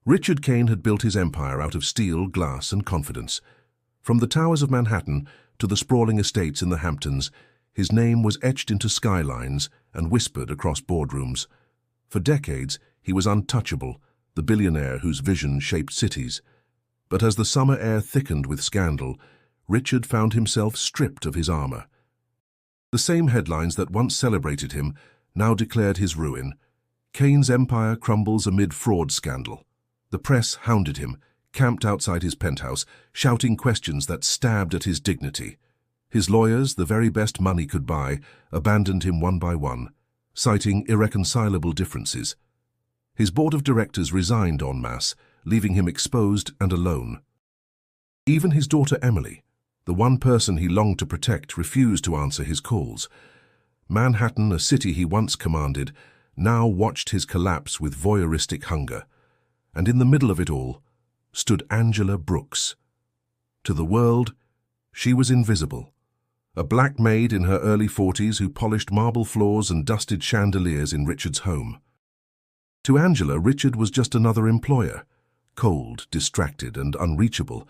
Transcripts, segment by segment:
Richard Kane had built his empire out of steel, glass, and confidence. From the towers of Manhattan to the sprawling estates in the Hamptons, his name was etched into skylines and whispered across boardrooms. For decades, he was untouchable, the billionaire whose vision shaped cities. But as the summer air thickened with scandal, Richard found himself stripped of his armor. The same headlines that once celebrated him now declared his ruin. Kane's empire crumbles amid fraud scandal. The press hounded him, camped outside his penthouse, shouting questions that stabbed at his dignity. His lawyers, the very best money could buy, abandoned him one by one, citing irreconcilable differences. His board of directors resigned en masse, leaving him exposed and alone. Even his daughter Emily, the one person he longed to protect, refused to answer his calls. Manhattan, a city he once commanded, now watched his collapse with voyeuristic hunger. And in the middle of it all stood Angela Brooks. To the world, she was invisible. A black maid in her early 40s who polished marble floors and dusted chandeliers in Richard's home. To Angela, Richard was just another employer, cold, distracted, and unreachable,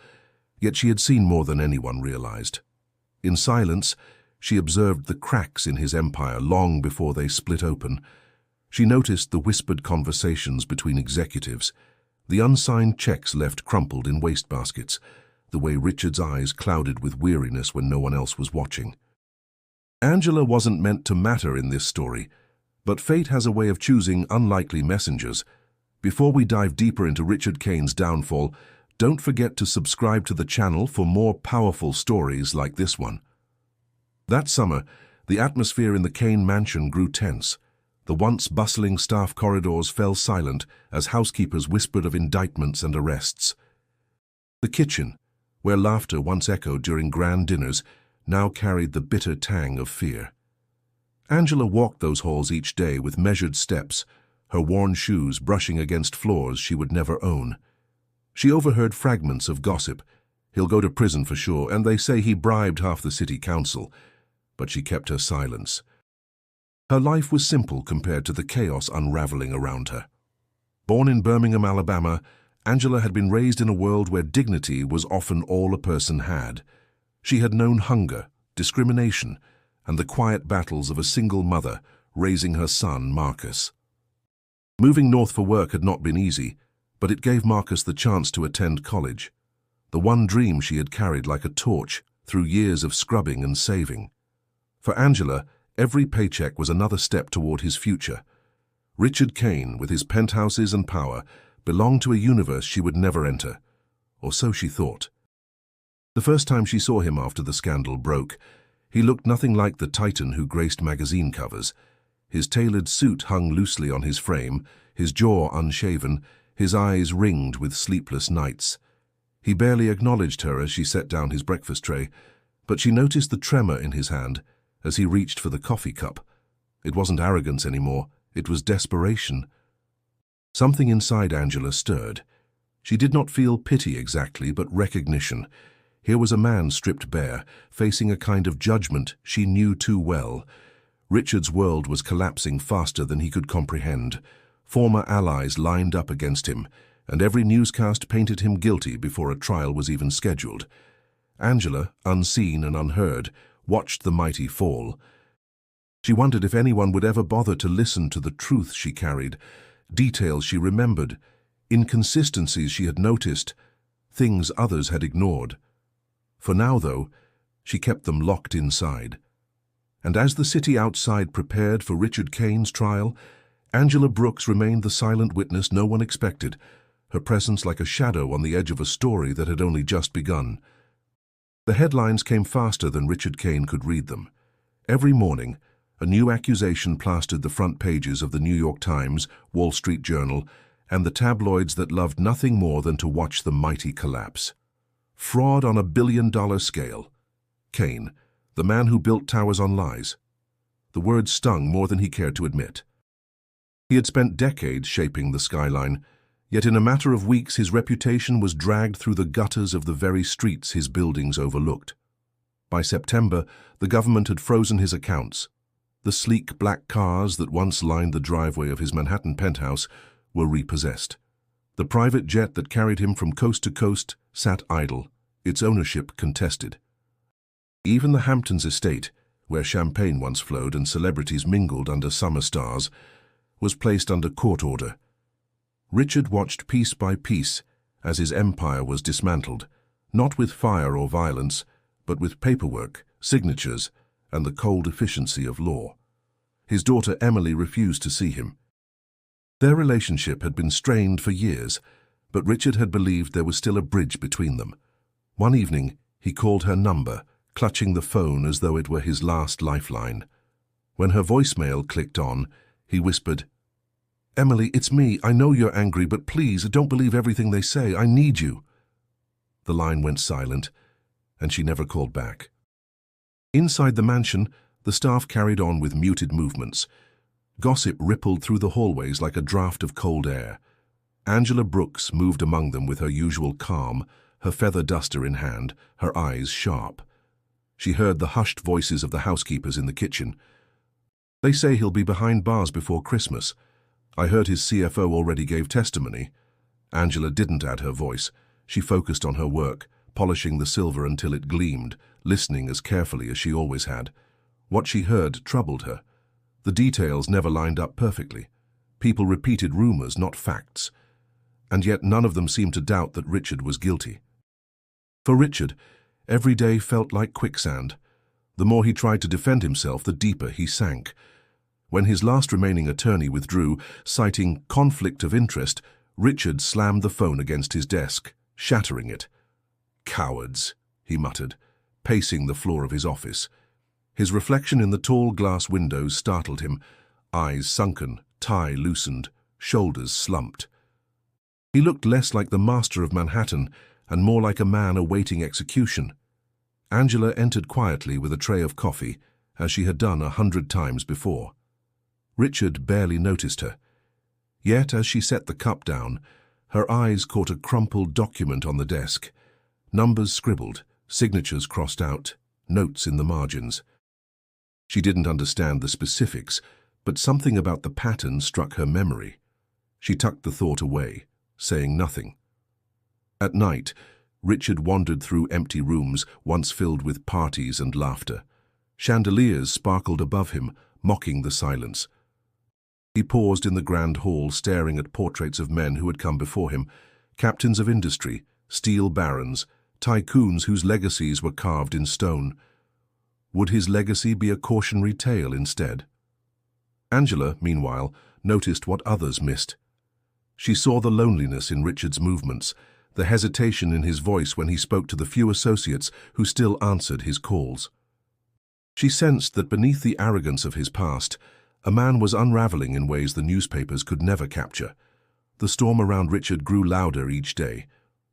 yet she had seen more than anyone realized. In silence, she observed the cracks in his empire long before they split open. She noticed the whispered conversations between executives, the unsigned checks left crumpled in wastebaskets, the way Richard's eyes clouded with weariness when no one else was watching. Angela wasn't meant to matter in this story, but fate has a way of choosing unlikely messengers. Before we dive deeper into Richard Kane's downfall, don't forget to subscribe to the channel for more powerful stories like this one. That summer, the atmosphere in the Kane mansion grew tense. The once bustling staff corridors fell silent as housekeepers whispered of indictments and arrests. The kitchen, where laughter once echoed during grand dinners, now carried the bitter tang of fear. Angela walked those halls each day with measured steps, her worn shoes brushing against floors she would never own. She overheard fragments of gossip. He'll go to prison for sure, and they say he bribed half the city council. But she kept her silence. Her life was simple compared to the chaos unraveling around her. Born in Birmingham, Alabama, Angela had been raised in a world where dignity was often all a person had. She had known hunger, discrimination, and the quiet battles of a single mother raising her son, Marcus. Moving north for work had not been easy, but it gave Marcus the chance to attend college, the one dream she had carried like a torch through years of scrubbing and saving. For Angela, every paycheck was another step toward his future. Richard Kane, with his penthouses and power, belonged to a universe she would never enter, or so she thought. The first time she saw him after the scandal broke, he looked nothing like the titan who graced magazine covers. His tailored suit hung loosely on his frame, his jaw unshaven, his eyes ringed with sleepless nights. He barely acknowledged her as she set down his breakfast tray, but she noticed the tremor in his hand as he reached for the coffee cup. It wasn't arrogance anymore, it was desperation. Something inside Angela stirred. She did not feel pity exactly, but recognition. Here was a man stripped bare, facing a kind of judgment she knew too well. Richard's world was collapsing faster than he could comprehend. Former allies lined up against him, and every newscast painted him guilty before a trial was even scheduled. Angela, unseen and unheard, watched the mighty fall. She wondered if anyone would ever bother to listen to the truth she carried, details she remembered, inconsistencies she had noticed, things others had ignored. For now, though, she kept them locked inside. And as the city outside prepared for Richard Kane's trial, Angela Brooks remained the silent witness no one expected, her presence like a shadow on the edge of a story that had only just begun. The headlines came faster than Richard Kane could read them. Every morning, a new accusation plastered the front pages of the New York Times, Wall Street Journal, and the tabloids that loved nothing more than to watch the mighty collapse. Fraud on a billion-dollar scale. Kane, the man who built towers on lies. The words stung more than he cared to admit. He had spent decades shaping the skyline, yet in a matter of weeks his reputation was dragged through the gutters of the very streets his buildings overlooked. By September, the government had frozen his accounts. The sleek black cars that once lined the driveway of his Manhattan penthouse were repossessed. The private jet that carried him from coast to coast sat idle, its ownership contested. Even the Hamptons estate, where champagne once flowed and celebrities mingled under summer stars, was placed under court order. Richard watched piece by piece as his empire was dismantled, not with fire or violence, but with paperwork, signatures, and the cold efficiency of law. His daughter Emily refused to see him. Their relationship had been strained for years, but Richard had believed there was still a bridge between them. One evening, he called her number, clutching the phone as though it were his last lifeline. When her voicemail clicked on, he whispered, "Emily, it's me. I know you're angry, but please, don't believe everything they say. I need you." The line went silent, and she never called back. Inside the mansion, the staff carried on with muted movements. Gossip rippled through the hallways like a draft of cold air. Angela Brooks moved among them with her usual calm, her feather duster in hand, her eyes sharp. She heard the hushed voices of the housekeepers in the kitchen. "They say he'll be behind bars before Christmas. I heard his CFO already gave testimony." Angela didn't add her voice. She focused on her work, polishing the silver until it gleamed, listening as carefully as she always had. What she heard troubled her. The details never lined up perfectly. People repeated rumors, not facts. And yet none of them seemed to doubt that Richard was guilty. For Richard, every day felt like quicksand. The more he tried to defend himself, the deeper he sank. When his last remaining attorney withdrew, citing conflict of interest, Richard slammed the phone against his desk, shattering it. "Cowards," he muttered, pacing the floor of his office. His reflection in the tall glass windows startled him, eyes sunken, tie loosened, shoulders slumped. He looked less like the master of Manhattan and more like a man awaiting execution. Angela entered quietly with a tray of coffee, as she had done 100 times before. Richard barely noticed her. Yet as she set the cup down, her eyes caught a crumpled document on the desk. Numbers scribbled, signatures crossed out, notes in the margins. She didn't understand the specifics, but something about the pattern struck her memory. She tucked the thought away, saying nothing. At night, Richard wandered through empty rooms once filled with parties and laughter. Chandeliers sparkled above him, mocking the silence. He paused in the grand hall, staring at portraits of men who had come before him, captains of industry, steel barons, tycoons whose legacies were carved in stone. Would his legacy be a cautionary tale instead? Angela, meanwhile, noticed what others missed. She saw the loneliness in Richard's movements, the hesitation in his voice when he spoke to the few associates who still answered his calls. She sensed that beneath the arrogance of his past, a man was unraveling in ways the newspapers could never capture. The storm around Richard grew louder each day.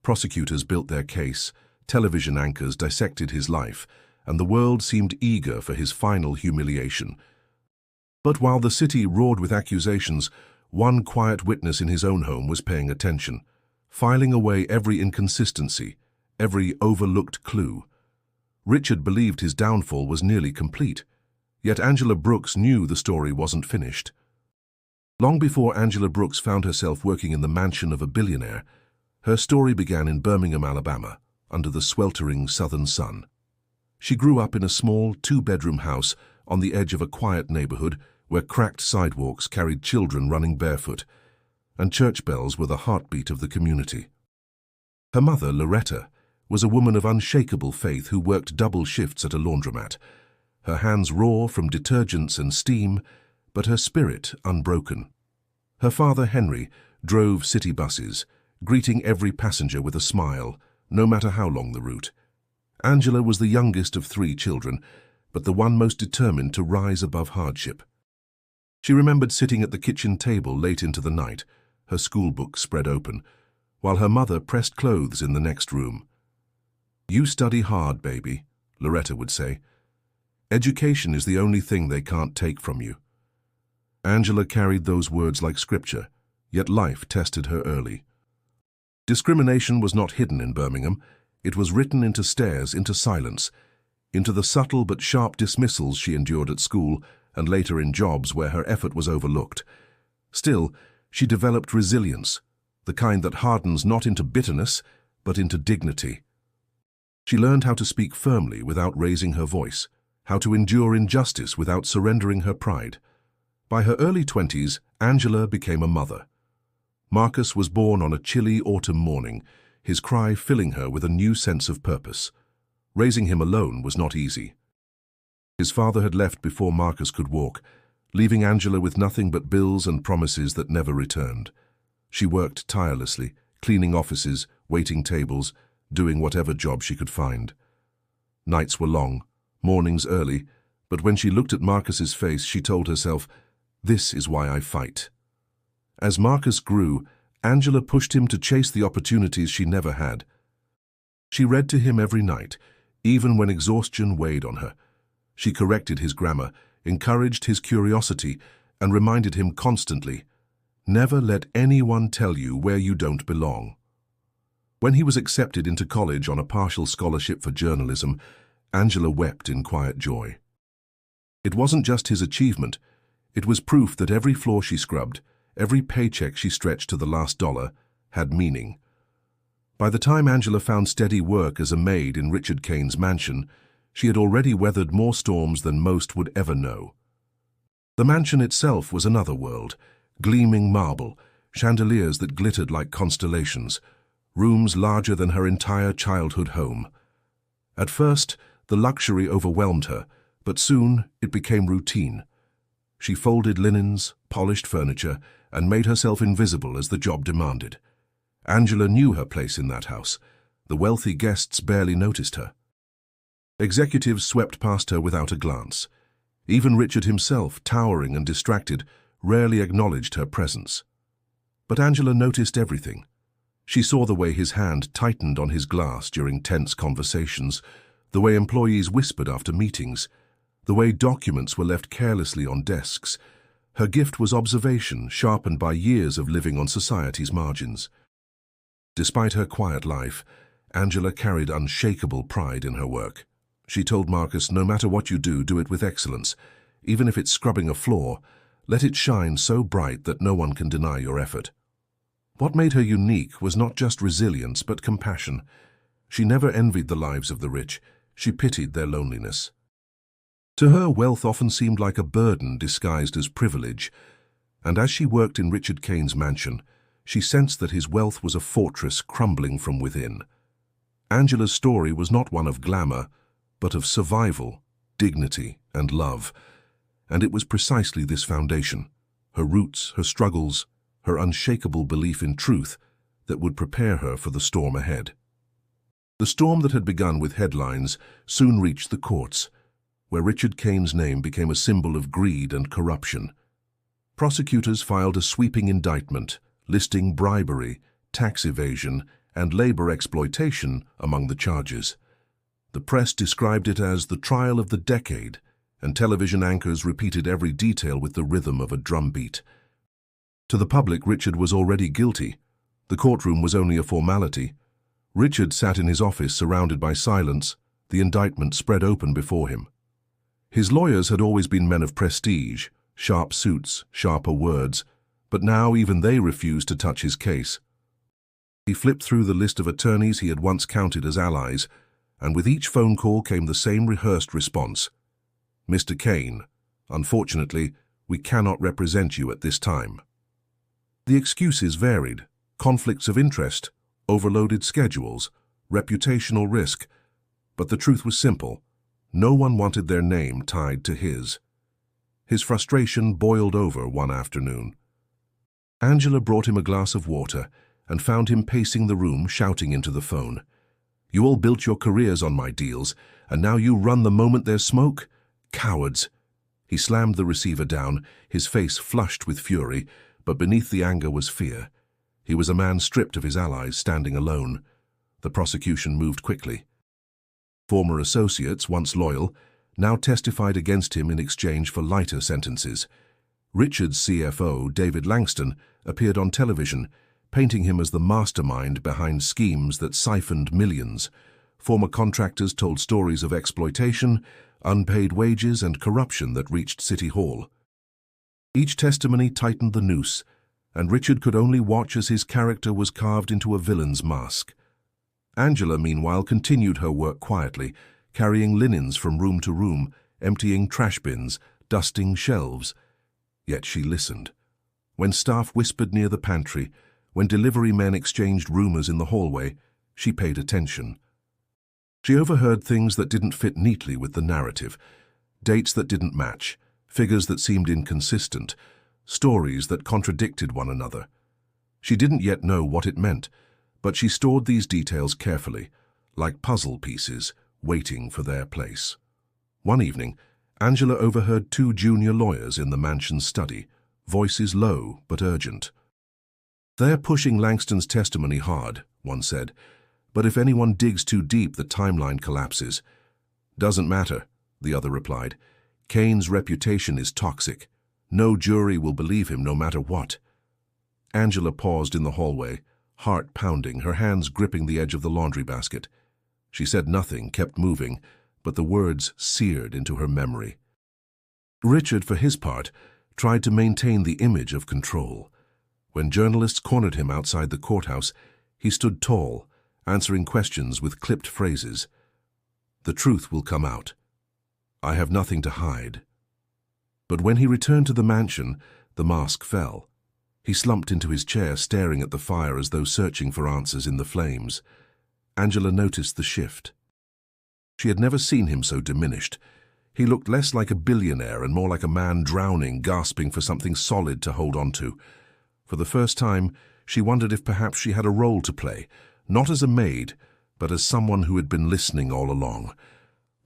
Prosecutors built their case, television anchors dissected his life, and the world seemed eager for his final humiliation. But while the city roared with accusations, one quiet witness in his own home was paying attention, filing away every inconsistency, every overlooked clue. Richard believed his downfall was nearly complete, yet Angela Brooks knew the story wasn't finished. Long before Angela Brooks found herself working in the mansion of a billionaire, her story began in Birmingham, Alabama, under the sweltering southern sun. She grew up in a small, two-bedroom house on the edge of a quiet neighborhood where cracked sidewalks carried children running barefoot, and church bells were the heartbeat of the community. Her mother, Loretta, was a woman of unshakable faith who worked double shifts at a laundromat, her hands raw from detergents and steam, but her spirit unbroken. Her father, Henry, drove city buses, greeting every passenger with a smile, no matter how long the route. Angela was the youngest of 3 children, but the one most determined to rise above hardship. She remembered sitting at the kitchen table late into the night, her schoolbook spread open, while her mother pressed clothes in the next room. "You study hard, baby," Loretta would say. "Education is the only thing they can't take from you." Angela carried those words like scripture, yet life tested her early. Discrimination was not hidden in Birmingham. It was written into stares, into silence, into the subtle but sharp dismissals she endured at school and later in jobs where her effort was overlooked. Still, she developed resilience. the kind that hardens not into bitterness, but into dignity. She learned how to speak firmly without raising her voice, how to endure injustice without surrendering her pride. By her early 20s, Angela became a mother. Marcus was born on a chilly autumn morning, his cry filling her with a new sense of purpose. Raising him alone was not easy. His father had left before Marcus could walk, leaving Angela with nothing but bills and promises that never returned. She worked tirelessly, cleaning offices, waiting tables, doing whatever job she could find. Nights were long, mornings early, but when she looked at Marcus's face, she told herself, "This is why I fight." As Marcus grew, Angela pushed him to chase the opportunities she never had. She read to him every night, even when exhaustion weighed on her. She corrected his grammar, encouraged his curiosity, and reminded him constantly, "Never let anyone tell you where you don't belong." When he was accepted into college on a partial scholarship for journalism, Angela wept in quiet joy. It wasn't just his achievement, it was proof that every floor she scrubbed, every paycheck she stretched to the last dollar, had meaning. By the time Angela found steady work as a maid in Richard Kane's mansion, she had already weathered more storms than most would ever know. The mansion itself was another world, gleaming marble, chandeliers that glittered like constellations, rooms larger than her entire childhood home. At first, the luxury overwhelmed her, but soon it became routine. She folded linens, polished furniture, and made herself invisible as the job demanded. Angela knew her place in that house. The wealthy guests barely noticed her. Executives swept past her without a glance. Even Richard himself, towering and distracted, rarely acknowledged her presence. But Angela noticed everything. She saw the way his hand tightened on his glass during tense conversations, the way employees whispered after meetings, the way documents were left carelessly on desks. Her gift was observation, sharpened by years of living on society's margins. Despite her quiet life, Angela carried unshakable pride in her work. She told Marcus, "No matter what you do, do it with excellence. Even if it's scrubbing a floor, let it shine so bright that no one can deny your effort." What made her unique was not just resilience, but compassion. She never envied the lives of the rich. She pitied their loneliness. To her, wealth often seemed like a burden disguised as privilege, and as she worked in Richard Kane's mansion, she sensed that his wealth was a fortress crumbling from within. Angela's story was not one of glamour, but of survival, dignity, and love. And it was precisely this foundation, her roots, her struggles, her unshakable belief in truth, that would prepare her for the storm ahead. The storm that had begun with headlines soon reached the courts, where Richard Kane's name became a symbol of greed and corruption. Prosecutors filed a sweeping indictment, listing bribery, tax evasion, and labor exploitation among the charges. The press described it as the trial of the decade, and television anchors repeated every detail with the rhythm of a drumbeat. To the public, Richard was already guilty. The courtroom was only a formality. Richard sat in his office surrounded by silence, the indictment spread open before him. His lawyers had always been men of prestige, sharp suits, sharper words, but now even they refused to touch his case. He flipped through the list of attorneys he had once counted as allies, and with each phone call came the same rehearsed response. "Mr. Kane, unfortunately, we cannot represent you at this time." The excuses varied: conflicts of interest, overloaded schedules, reputational risk. But the truth was simple. No one wanted their name tied to his. His frustration boiled over one afternoon. Angela brought him a glass of water and found him pacing the room, shouting into the phone. "You all built your careers on my deals, and now you run the moment there's smoke? Cowards!" He slammed the receiver down, his face flushed with fury, but beneath the anger was fear. He was a man stripped of his allies, standing alone. The prosecution moved quickly. Former associates, once loyal, now testified against him in exchange for lighter sentences. Richard's CFO, David Langston, appeared on television, painting him as the mastermind behind schemes that siphoned millions. Former contractors told stories of exploitation, unpaid wages, and corruption that reached City Hall. Each testimony tightened the noose. and Richard could only watch as his character was carved into a villain's mask. Angela, meanwhile, continued her work quietly, carrying linens from room to room, emptying trash bins, dusting shelves. Yet she listened. When staff whispered near the pantry, when delivery men exchanged rumors in the hallway, she paid attention. She overheard things that didn't fit neatly with the narrative, dates that didn't match, figures that seemed inconsistent, stories that contradicted one another. She didn't yet know what it meant, but she stored these details carefully, like puzzle pieces, waiting for their place. One evening, Angela overheard two junior lawyers in the mansion's study, voices low but urgent. "They're pushing Langston's testimony hard," one said, "but if anyone digs too deep, the timeline collapses." "Doesn't matter," the other replied. "Kane's reputation is toxic. No jury will believe him no matter what." Angela paused in the hallway, heart pounding, her hands gripping the edge of the laundry basket. She said nothing, kept moving, but the words seared into her memory. Richard, for his part, tried to maintain the image of control. When journalists cornered him outside the courthouse, he stood tall, answering questions with clipped phrases. "The truth will come out. I have nothing to hide." But when he returned to the mansion, the mask fell. He slumped into his chair, staring at the fire as though searching for answers in the flames. Angela noticed the shift. She had never seen him so diminished. He looked less like a billionaire and more like a man drowning, gasping for something solid to hold on to. For the first time, she wondered if perhaps she had a role to play, not as a maid, but as someone who had been listening all along.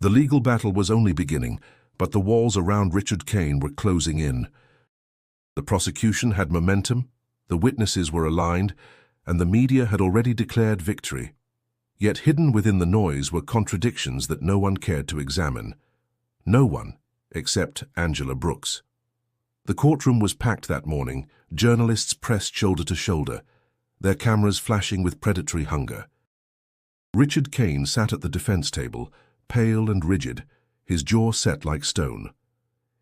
The legal battle was only beginning, but the walls around Richard Kane were closing in. The prosecution had momentum, the witnesses were aligned, and the media had already declared victory. Yet hidden within the noise were contradictions that no one cared to examine. No one, except Angela Brooks. The courtroom was packed that morning, journalists pressed shoulder to shoulder, their cameras flashing with predatory hunger. Richard Kane sat at the defense table, pale and rigid, his jaw set like stone.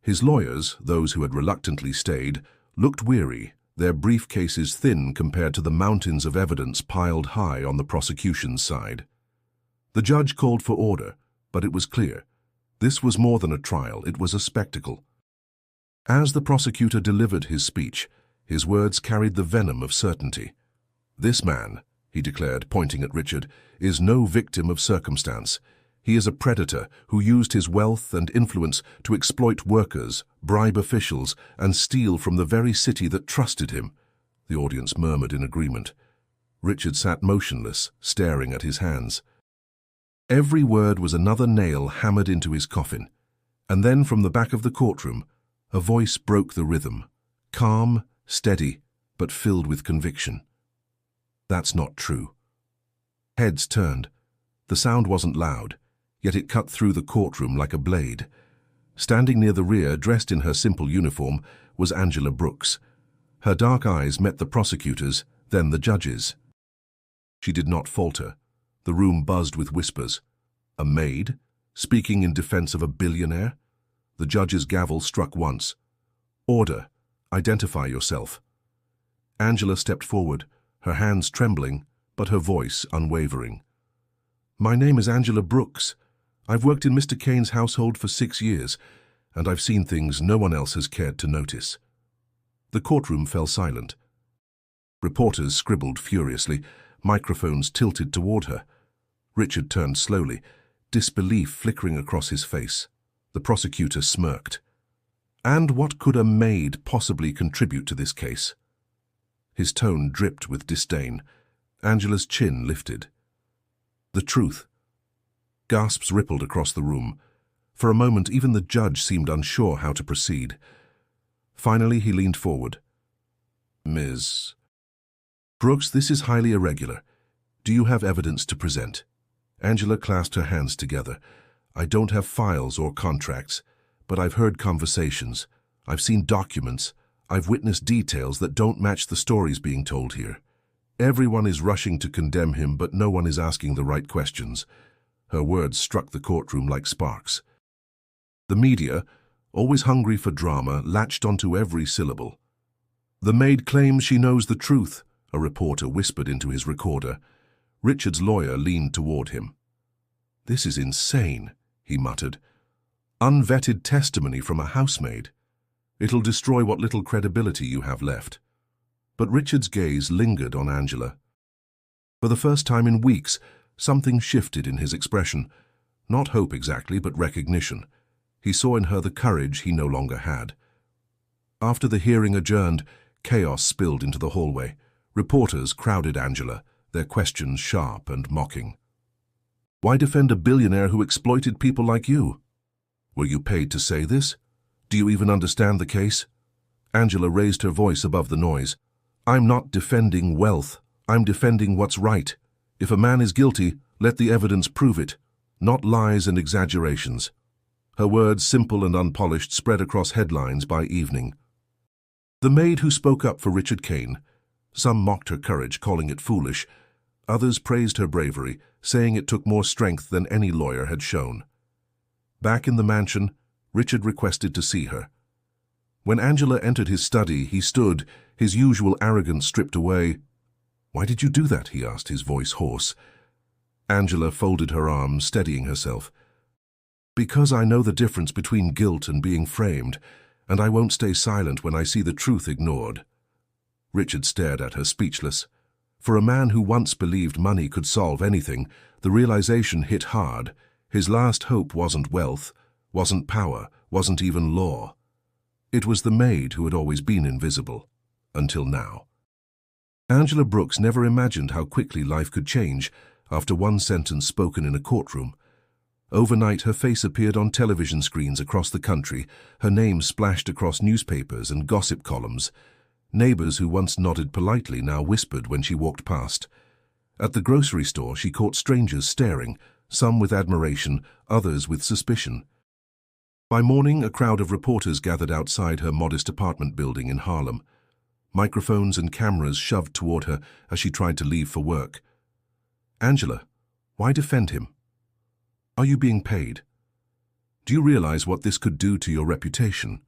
His lawyers, those who had reluctantly stayed, looked weary, their briefcases thin compared to the mountains of evidence piled high on the prosecution's side. The judge called for order, but it was clear. This was more than a trial, it was a spectacle. As the prosecutor delivered his speech, his words carried the venom of certainty. "This man," he declared, pointing at Richard, "is no victim of circumstance. He is a predator who used his wealth and influence to exploit workers, bribe officials, and steal from the very city that trusted him." The audience murmured in agreement. Richard sat motionless, staring at his hands. Every word was another nail hammered into his coffin. And then from the back of the courtroom, a voice broke the rhythm, calm, steady, but filled with conviction. "That's not true." Heads turned. The sound wasn't loud, yet it cut through the courtroom like a blade. Standing near the rear, dressed in her simple uniform, was Angela Brooks. Her dark eyes met the prosecutor's, then the judge's. She did not falter. The room buzzed with whispers. A maid? Speaking in defense of a billionaire? The judge's gavel struck once. "Order. Identify yourself." Angela stepped forward, her hands trembling, but her voice unwavering. "My name is Angela Brooks. I've worked in Mr. Kane's household for 6 years, and I've seen things no one else has cared to notice." The courtroom fell silent. Reporters scribbled furiously, microphones tilted toward her. Richard turned slowly, disbelief flickering across his face. The prosecutor smirked. "And what could a maid possibly contribute to this case?" His tone dripped with disdain. Angela's chin lifted. "The truth." Gasps rippled across the room. For a moment, even the judge seemed unsure how to proceed. Finally, he leaned forward. "Ms. Brooks, this is highly irregular. Do you have evidence to present?" Angela clasped her hands together. "I don't have files or contracts, but I've heard conversations. I've seen documents. I've witnessed details that don't match the stories being told here. Everyone is rushing to condemn him, but no one is asking the right questions." Her words struck the courtroom like sparks. The media, always hungry for drama, latched onto every syllable. "The maid claims she knows the truth," a reporter whispered into his recorder. Richard's lawyer leaned toward him. "This is insane," he muttered. "Unvetted testimony from a housemaid. It'll destroy what little credibility you have left." But Richard's gaze lingered on Angela. For the first time in weeks, something shifted in his expression. Not hope exactly, but recognition. He saw in her the courage he no longer had. After the hearing adjourned, chaos spilled into the hallway. Reporters crowded Angela, their questions sharp and mocking. "Why defend a billionaire who exploited people like you? Were you paid to say this? Do you even understand the case?" Angela raised her voice above the noise. "I'm not defending wealth. I'm defending what's right. If a man is guilty, let the evidence prove it, not lies and exaggerations." Her words, simple and unpolished, spread across headlines by evening. The maid who spoke up for Richard Kane. Some mocked her courage, calling it foolish. Others praised her bravery, saying it took more strength than any lawyer had shown. Back in the mansion, Richard requested to see her. When Angela entered his study, he stood, his usual arrogance stripped away. "Why did you do that?" he asked, his voice hoarse. Angela folded her arms, steadying herself. "Because I know the difference between guilt and being framed, and I won't stay silent when I see the truth ignored." Richard stared at her, speechless. For a man who once believed money could solve anything, the realization hit hard. His last hope wasn't wealth, wasn't power, wasn't even law. It was the maid who had always been invisible, until now. Angela Brooks never imagined how quickly life could change after one sentence spoken in a courtroom. Overnight, her face appeared on television screens across the country, her name splashed across newspapers and gossip columns. Neighbors who once nodded politely now whispered when she walked past. At the grocery store, she caught strangers staring, some with admiration, others with suspicion. By morning, a crowd of reporters gathered outside her modest apartment building in Harlem. Microphones and cameras shoved toward her as she tried to leave for work. "Angela, why defend him? Are you being paid? Do you realize what this could do to your reputation?"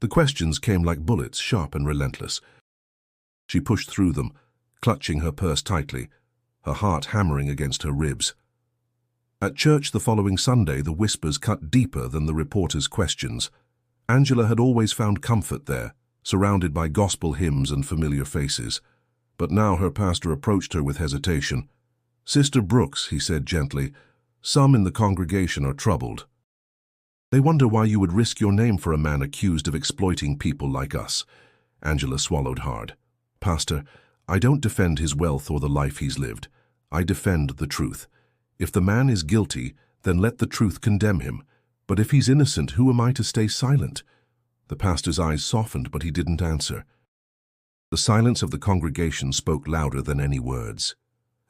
The questions came like bullets, sharp and relentless. She pushed through them, clutching her purse tightly, her heart hammering against her ribs. At church the following Sunday, the whispers cut deeper than the reporters' questions. Angela had always found comfort there, surrounded by gospel hymns and familiar faces. But now her pastor approached her with hesitation. "Sister Brooks," he said gently, "some in the congregation are troubled. They wonder why you would risk your name for a man accused of exploiting people like us." Angela swallowed hard. "Pastor, I don't defend his wealth or the life he's lived. I defend the truth. If the man is guilty, then let the truth condemn him. But if he's innocent, who am I to stay silent?" The pastor's eyes softened, but he didn't answer. The silence of the congregation spoke louder than any words.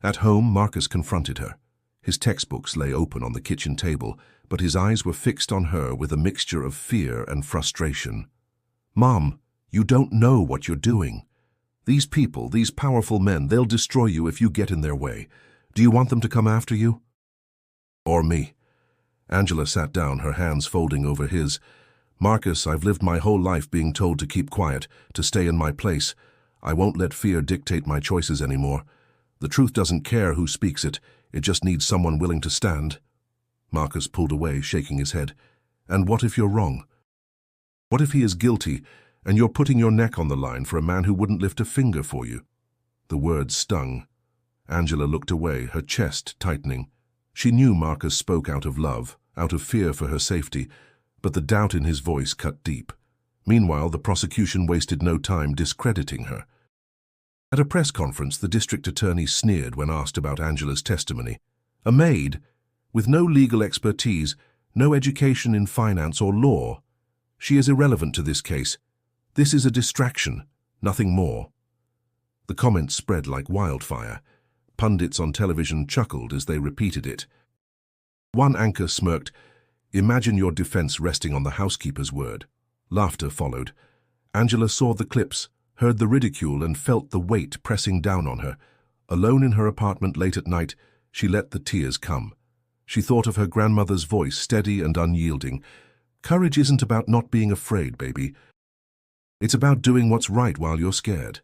At home, Marcus confronted her. His textbooks lay open on the kitchen table, but his eyes were fixed on her with a mixture of fear and frustration. "Mom, you don't know what you're doing. These people, these powerful men, they'll destroy you if you get in their way. Do you want them to come after you? Or me?" Angela sat down, her hands folding over his. "Marcus, I've lived my whole life being told to keep quiet, to stay in my place. I won't let fear dictate my choices anymore. The truth doesn't care who speaks it. It just needs someone willing to stand." Marcus pulled away, shaking his head. "And what if you're wrong? What if he is guilty, and you're putting your neck on the line for a man who wouldn't lift a finger for you?" The words stung. Angela looked away, her chest tightening. She knew Marcus spoke out of love, out of fear for her safety, but the doubt in his voice cut deep. Meanwhile, the prosecution wasted no time discrediting her. At a press conference, the district attorney sneered when asked about Angela's testimony. "A maid, with no legal expertise, no education in finance or law. She is irrelevant to this case. This is a distraction, nothing more." The comments spread like wildfire. Pundits on television chuckled as they repeated it. One anchor smirked, "Imagine your defense resting on the housekeeper's word." Laughter followed. Angela saw the clips, heard the ridicule, and felt the weight pressing down on her. Alone in her apartment late at night, she let the tears come. She thought of her grandmother's voice, steady and unyielding. "Courage isn't about not being afraid, baby. It's about doing what's right while you're scared.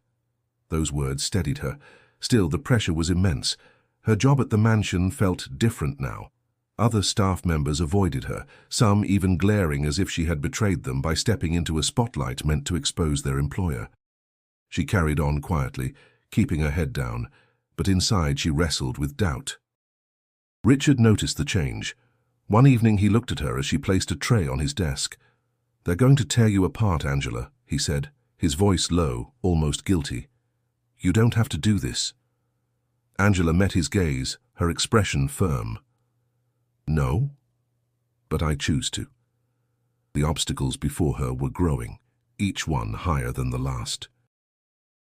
Those words steadied her. Still, the pressure was immense. Her job at the mansion felt different now. Other staff members avoided her, some even glaring as if she had betrayed them by stepping into a spotlight meant to expose their employer. She carried on quietly, keeping her head down, but inside she wrestled with doubt. Richard noticed the change. One evening he looked at her as she placed a tray on his desk. "They're going to tear you apart, Angela," he said, his voice low, almost guilty. "You don't have to do this." Angela met his gaze, her expression firm. "No, but I choose to." The obstacles before her were growing, each one higher than the last.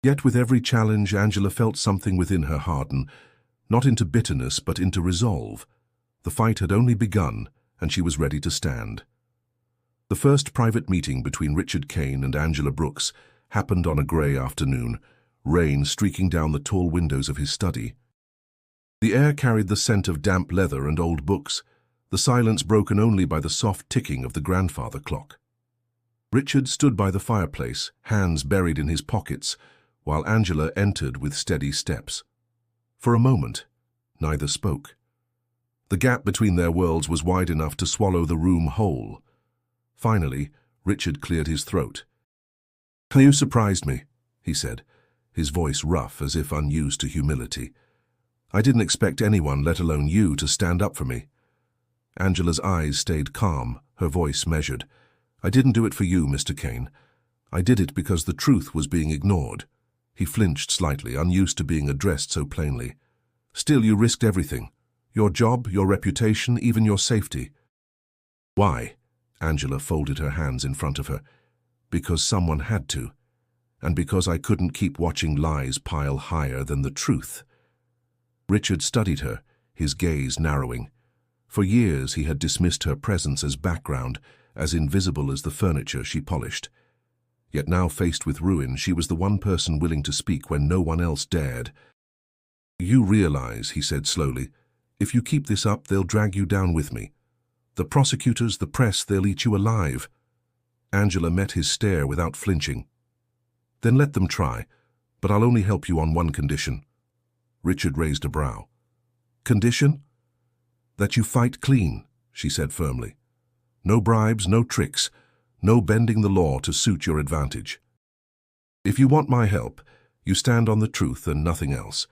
Yet with every challenge, Angela felt something within her harden, not into bitterness but into resolve. The fight had only begun, and she was ready to stand. The first private meeting between Richard Kane and Angela Brooks happened on a grey afternoon, rain streaking down the tall windows of his study. The air carried the scent of damp leather and old books, the silence broken only by the soft ticking of the grandfather clock. Richard stood by the fireplace, hands buried in his pockets, while Angela entered with steady steps. For a moment, neither spoke. The gap between their worlds was wide enough to swallow the room whole. Finally, Richard cleared his throat. "You surprised me," he said, his voice rough as if unused to humility. "I didn't expect anyone, let alone you, to stand up for me." Angela's eyes stayed calm, her voice measured. "I didn't do it for you, Mr. Kane. I did it because the truth was being ignored." He flinched slightly, unused to being addressed so plainly. "Still, you risked everything. Your job, your reputation, even your safety." "Why?" Angela folded her hands in front of her. "Because someone had to. And because I couldn't keep watching lies pile higher than the truth." Richard studied her, his gaze narrowing. For years he had dismissed her presence as background, as invisible as the furniture she polished. Yet now faced with ruin, she was the one person willing to speak when no one else dared. "You realize," he said slowly, "if you keep this up, they'll drag you down with me. The prosecutors, the press, they'll eat you alive." Angela met his stare without flinching. "Then let them try, but I'll only help you on one condition." Richard raised a brow. "Condition?" "That you fight clean," she said firmly. "No bribes, no tricks, no bending the law to suit your advantage. If you want my help, you stand on the truth and nothing else."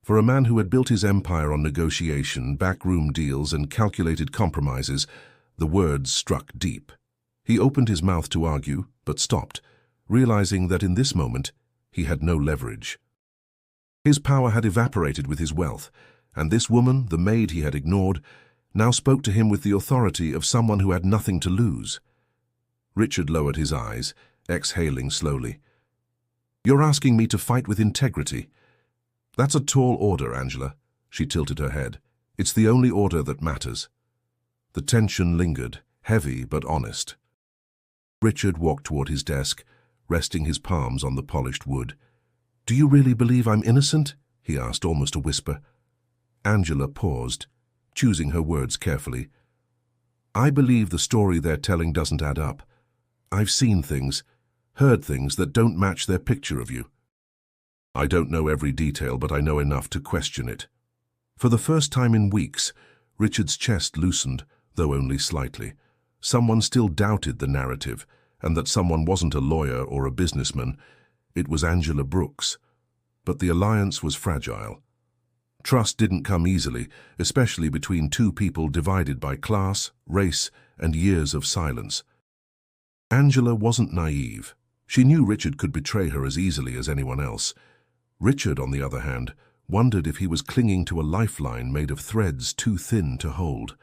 For a man who had built his empire on negotiation, backroom deals, and calculated compromises, the words struck deep. He opened his mouth to argue, but stopped, realizing that in this moment he had no leverage. His power had evaporated with his wealth, and this woman, the maid he had ignored, now spoke to him with the authority of someone who had nothing to lose. Richard lowered his eyes, exhaling slowly. "You're asking me to fight with integrity. That's a tall order, Angela." She tilted her head. "It's the only order that matters." The tension lingered, heavy but honest. Richard walked toward his desk, resting his palms on the polished wood. "Do you really believe I'm innocent?" he asked, almost a whisper. Angela paused, choosing her words carefully. "I believe the story they're telling doesn't add up. I've seen things, heard things that don't match their picture of you. I don't know every detail, but I know enough to question it." For the first time in weeks, Richard's chest loosened, though only slightly. Someone still doubted the narrative, and that someone wasn't a lawyer or a businessman. It was Angela Brooks. But the alliance was fragile. Trust didn't come easily, especially between two people divided by class, race, and years of silence. Angela wasn't naive. She knew Richard could betray her as easily as anyone else. Richard, on the other hand, wondered if he was clinging to a lifeline made of threads too thin to hold.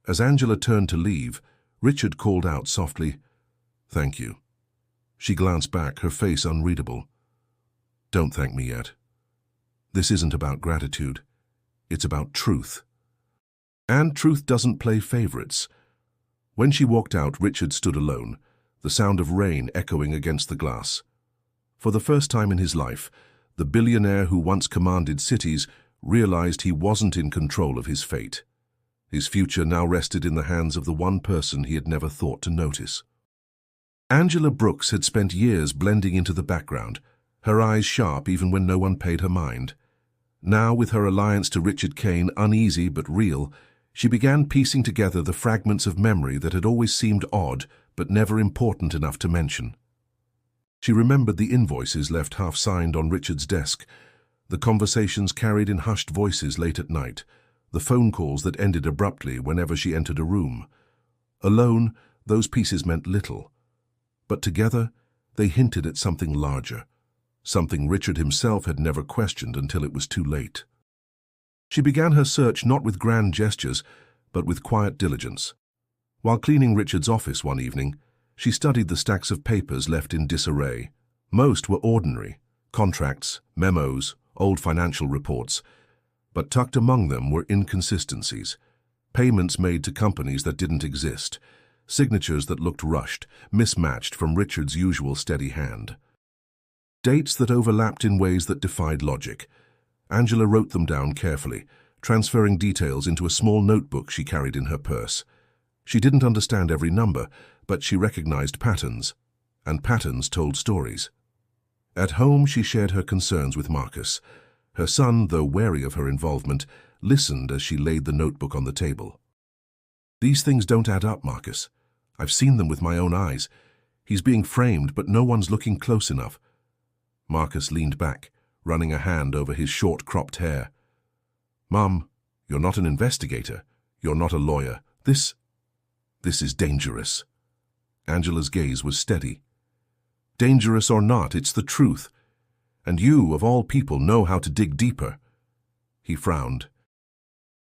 As Angela turned to leave, Richard called out softly, "Thank you." She glanced back, her face unreadable. "Don't thank me yet. This isn't about gratitude. It's about truth. And truth doesn't play favorites." When she walked out, Richard stood alone, the sound of rain echoing against the glass. For the first time in his life, the billionaire who once commanded cities realized he wasn't in control of his fate. His future now rested in the hands of the one person he had never thought to notice. Angela Brooks had spent years blending into the background, her eyes sharp even when no one paid her mind. Now, with her alliance to Richard Kane uneasy but real, she began piecing together the fragments of memory that had always seemed odd but never important enough to mention. She remembered the invoices left half-signed on Richard's desk, the conversations carried in hushed voices late at night, the phone calls that ended abruptly whenever she entered a room. Alone, those pieces meant little, but together they hinted at something larger, something Richard himself had never questioned until it was too late. She began her search not with grand gestures, but with quiet diligence. While cleaning Richard's office one evening, she studied the stacks of papers left in disarray. Most were ordinary: contracts, memos, old financial reports. But tucked among them were inconsistencies, payments made to companies that didn't exist, signatures that looked rushed, mismatched from Richard's usual steady hand. Dates that overlapped in ways that defied logic. Angela wrote them down carefully, transferring details into a small notebook she carried in her purse. She didn't understand every number, but she recognized patterns, and patterns told stories. At home, she shared her concerns with Marcus. Her son, though wary of her involvement, listened as she laid the notebook on the table. "These things don't add up, Marcus. I've seen them with my own eyes. He's being framed, but no one's looking close enough." Marcus leaned back, running a hand over his short-cropped hair. "Mum, you're not an investigator. You're not a lawyer. This is dangerous." Angela's gaze was steady. "Dangerous or not, it's the truth. And you, of all people, know how to dig deeper." He frowned.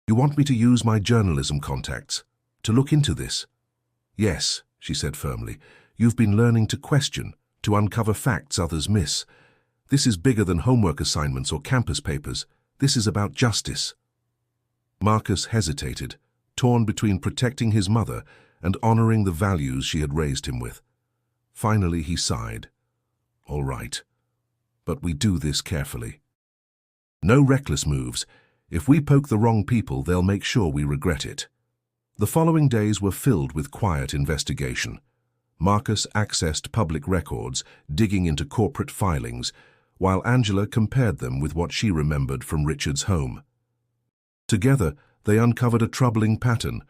"You want me to use my journalism contacts to look into this?" "Yes," she said firmly. "You've been learning to question, to uncover facts others miss. This is bigger than homework assignments or campus papers. This is about justice." Marcus hesitated, torn between protecting his mother and honoring the values she had raised him with. Finally, he sighed. "All right. But we do this carefully. No reckless moves. If we poke the wrong people, they'll make sure we regret it." The following days were filled with quiet investigation. Marcus accessed public records, digging into corporate filings, while Angela compared them with what she remembered from Richard's home. Together, they uncovered a troubling pattern.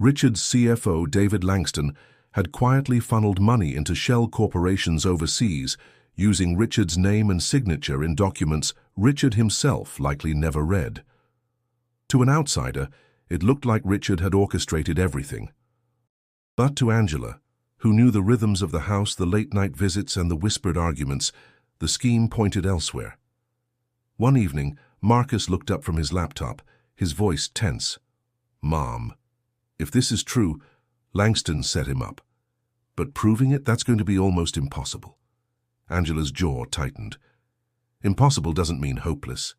Richard's CFO, David Langston, had quietly funneled money into shell corporations overseas, using Richard's name and signature in documents Richard himself likely never read. To an outsider, it looked like Richard had orchestrated everything. But to Angela, who knew the rhythms of the house, the late-night visits, and the whispered arguments, the scheme pointed elsewhere. One evening, Marcus looked up from his laptop, his voice tense. "Mom, if this is true, Langston set him up. But proving it, that's going to be almost impossible." Angela's jaw tightened. Impossible doesn't mean hopeless.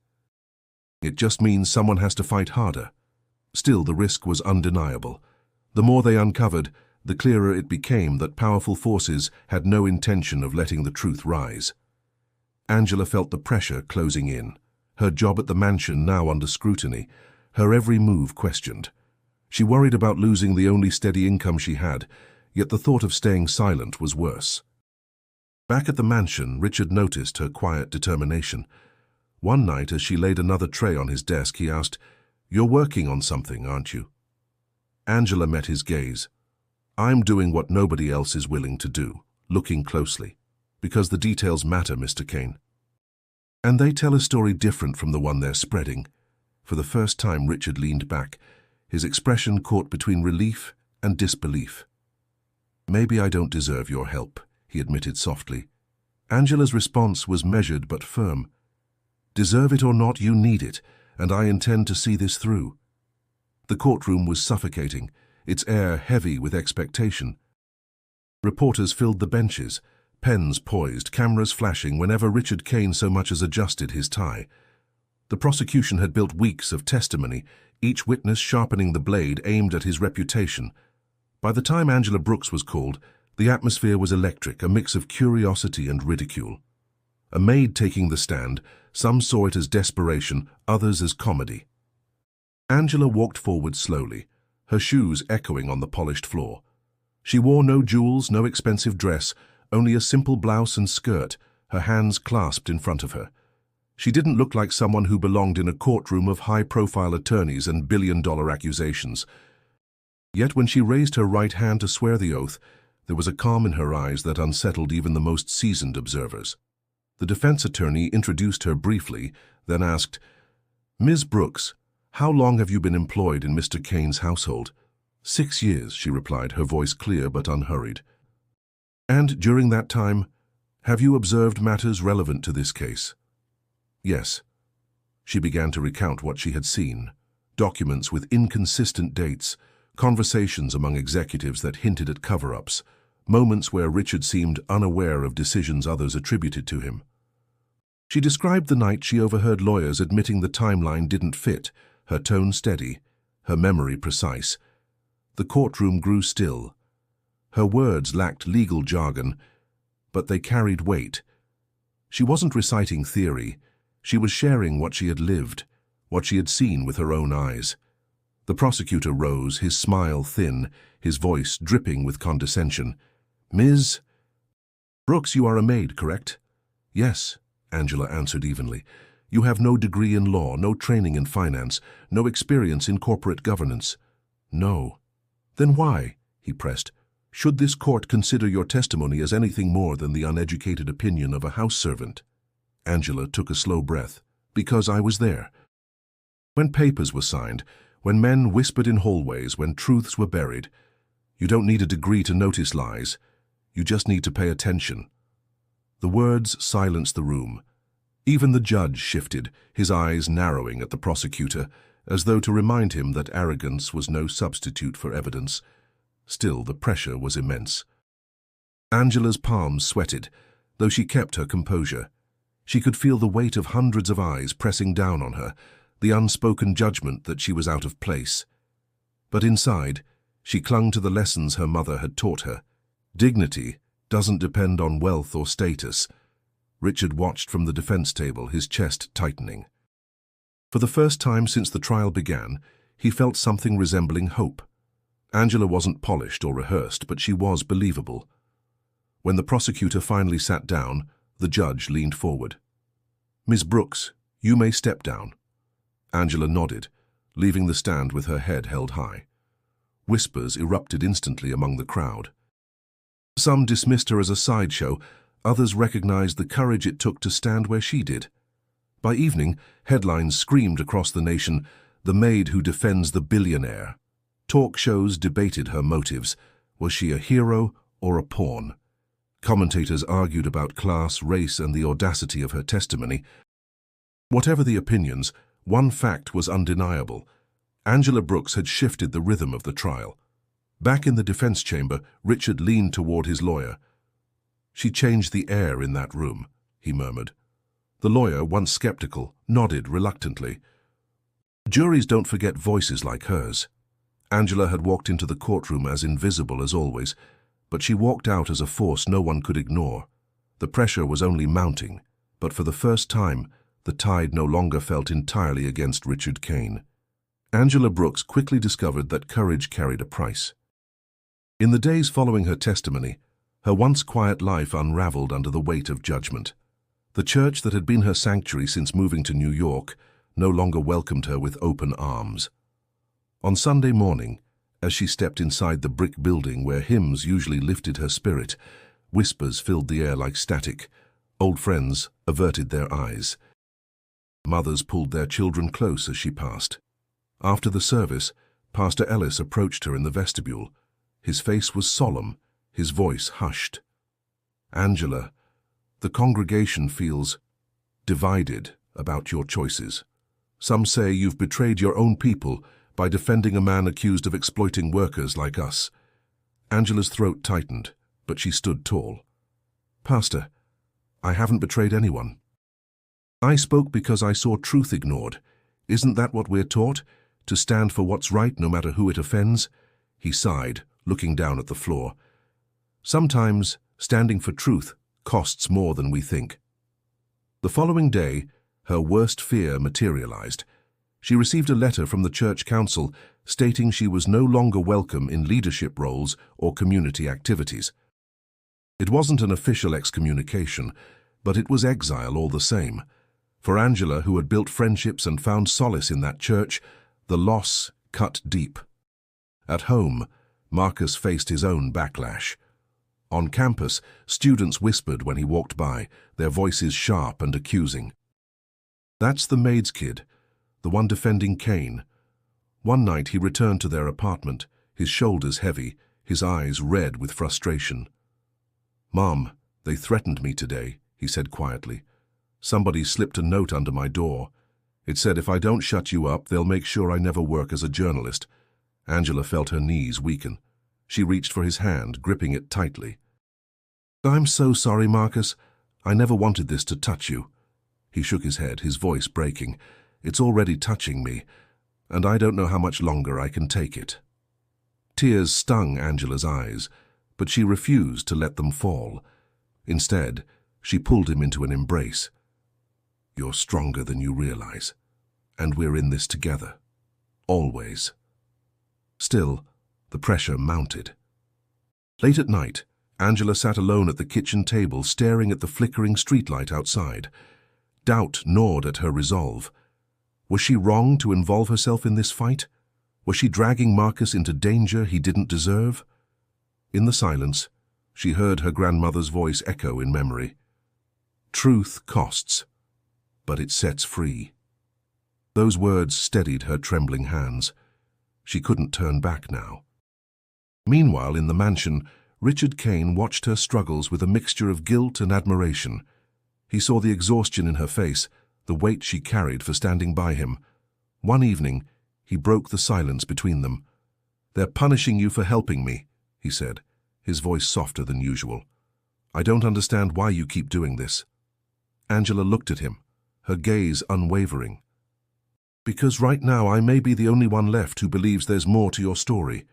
It just means someone has to fight harder. Still, the risk was undeniable. The more they uncovered, the clearer it became that powerful forces had no intention of letting the truth rise. Angela felt the pressure closing in, her job at the mansion now under scrutiny, her every move questioned. She worried about losing the only steady income she had, yet the thought of staying silent was worse. Back at the mansion, Richard noticed her quiet determination. One night, as she laid another tray on his desk, he asked, "You're working on something, aren't you?" Angela met his gaze. "I'm doing what nobody else is willing to do, looking closely. Because the details matter, Mr. Kane. And they tell a story different from the one they're spreading." For the first time, Richard leaned back, his expression caught between relief and disbelief. "Maybe I don't deserve your help," he admitted softly. Angela's response was measured but firm. "Deserve it or not, you need it, and I intend to see this through." The courtroom was suffocating, its air heavy with expectation. Reporters filled the benches, pens poised, cameras flashing whenever Richard Kane so much as adjusted his tie. The prosecution had built weeks of testimony, each witness sharpening the blade aimed at his reputation. By the time Angela Brooks was called, the atmosphere was electric, a mix of curiosity and ridicule. A maid taking the stand, some saw it as desperation, others as comedy. Angela walked forward slowly, her shoes echoing on the polished floor. She wore no jewels, no expensive dress, only a simple blouse and skirt, her hands clasped in front of her. She didn't look like someone who belonged in a courtroom of high-profile attorneys and billion-dollar accusations. Yet when she raised her right hand to swear the oath, there was a calm in her eyes that unsettled even the most seasoned observers. The defense attorney introduced her briefly, then asked, "Ms. Brooks, how long have you been employed in Mr. Kane's household?" 6 years, she replied, her voice clear but unhurried. "And during that time, have you observed matters relevant to this case?" "Yes." She began to recount what she had seen, documents with inconsistent dates, conversations among executives that hinted at cover-ups, moments where Richard seemed unaware of decisions others attributed to him. She described the night she overheard lawyers admitting the timeline didn't fit, her tone steady, her memory precise. The courtroom grew still. Her words lacked legal jargon, but they carried weight. She wasn't reciting theory. She was sharing what she had lived, what she had seen with her own eyes. The prosecutor rose, his smile thin, his voice dripping with condescension. "Ms. Brooks, you are a maid, correct?" "Yes," Angela answered evenly. "You have no degree in law, no training in finance, no experience in corporate governance." "No." "Then why?" he pressed. "Should this court consider your testimony as anything more than the uneducated opinion of a house servant?" Angela took a slow breath. "Because I was there. When papers were signed, when men whispered in hallways, when truths were buried. You don't need a degree to notice lies. You just need to pay attention." The words silenced the room. Even the judge shifted, his eyes narrowing at the prosecutor, as though to remind him that arrogance was no substitute for evidence. Still, the pressure was immense. Angela's palms sweated, though she kept her composure. She could feel the weight of hundreds of eyes pressing down on her, the unspoken judgment that she was out of place. But inside, she clung to the lessons her mother had taught her. Dignity doesn't depend on wealth or status. Richard watched from the defense table, his chest tightening. For the first time since the trial began, he felt something resembling hope. Angela wasn't polished or rehearsed, but she was believable. When the prosecutor finally sat down, the judge leaned forward. "Ms. Brooks, you may step down." Angela nodded, leaving the stand with her head held high. Whispers erupted instantly among the crowd. Some dismissed her as a sideshow, others recognized the courage it took to stand where she did. By evening, headlines screamed across the nation, "The maid who defends the billionaire." Talk shows debated her motives. Was she a hero or a pawn? Commentators argued about class, race, and the audacity of her testimony. Whatever the opinions, one fact was undeniable. Angela Brooks had shifted the rhythm of the trial. Back in the defense chamber, Richard leaned toward his lawyer. "She changed the air in that room," he murmured. The lawyer, once skeptical, nodded reluctantly. Juries don't forget voices like hers. Angela had walked into the courtroom as invisible as always, but she walked out as a force no one could ignore. The pressure was only mounting, but for the first time, the tide no longer felt entirely against Richard Kane. Angela Brooks quickly discovered that courage carried a price. In the days following her testimony, her once quiet life unraveled under the weight of judgment. The church that had been her sanctuary since moving to New York no longer welcomed her with open arms. On Sunday morning, as she stepped inside the brick building where hymns usually lifted her spirit, whispers filled the air like static. Old friends averted their eyes. Mothers pulled their children close as she passed. After the service, Pastor Ellis approached her in the vestibule. His face was solemn, his voice hushed. "Angela, the congregation feels divided about your choices. Some say you've betrayed your own people by defending a man accused of exploiting workers like us." Angela's throat tightened, but she stood tall. "Pastor, I haven't betrayed anyone. I spoke because I saw truth ignored. Isn't that what we're taught? To stand for what's right no matter who it offends?" He sighed, looking down at the floor. "Sometimes standing for truth costs more than we think." The following day, her worst fear materialized. She received a letter from the church council stating she was no longer welcome in leadership roles or community activities. It wasn't an official excommunication, but it was exile all the same. For Angela, who had built friendships and found solace in that church, the loss cut deep. At home, Marcus faced his own backlash. On campus, students whispered when he walked by, their voices sharp and accusing. "That's the Maid's kid, the one defending Kane." One night he returned to their apartment, his shoulders heavy, his eyes red with frustration. "Mom, they threatened me today," he said quietly. "Somebody slipped a note under my door. It said if I don't shut you up, they'll make sure I never work as a journalist." Angela felt her knees weaken. She reached for his hand, gripping it tightly. "I'm so sorry, Marcus. I never wanted this to touch you." He shook his head, his voice breaking. "It's already touching me, and I don't know how much longer I can take it." Tears stung Angela's eyes, but she refused to let them fall. Instead, she pulled him into an embrace. "You're stronger than you realize, and we're in this together. Always." Still, the pressure mounted. Late at night, Angela sat alone at the kitchen table staring at the flickering streetlight outside. Doubt gnawed at her resolve. Was she wrong to involve herself in this fight? Was she dragging Marcus into danger he didn't deserve? In the silence, she heard her grandmother's voice echo in memory. "Truth costs, but it sets free." Those words steadied her trembling hands. She couldn't turn back now. Meanwhile, in the mansion, Richard Kane watched her struggles with a mixture of guilt and admiration. He saw the exhaustion in her face, the weight she carried for standing by him. One evening, he broke the silence between them. "They're punishing you for helping me," he said, his voice softer than usual. "I don't understand why you keep doing this." Angela looked at him, her gaze unwavering. "Because right now I may be the only one left who believes there's more to your story.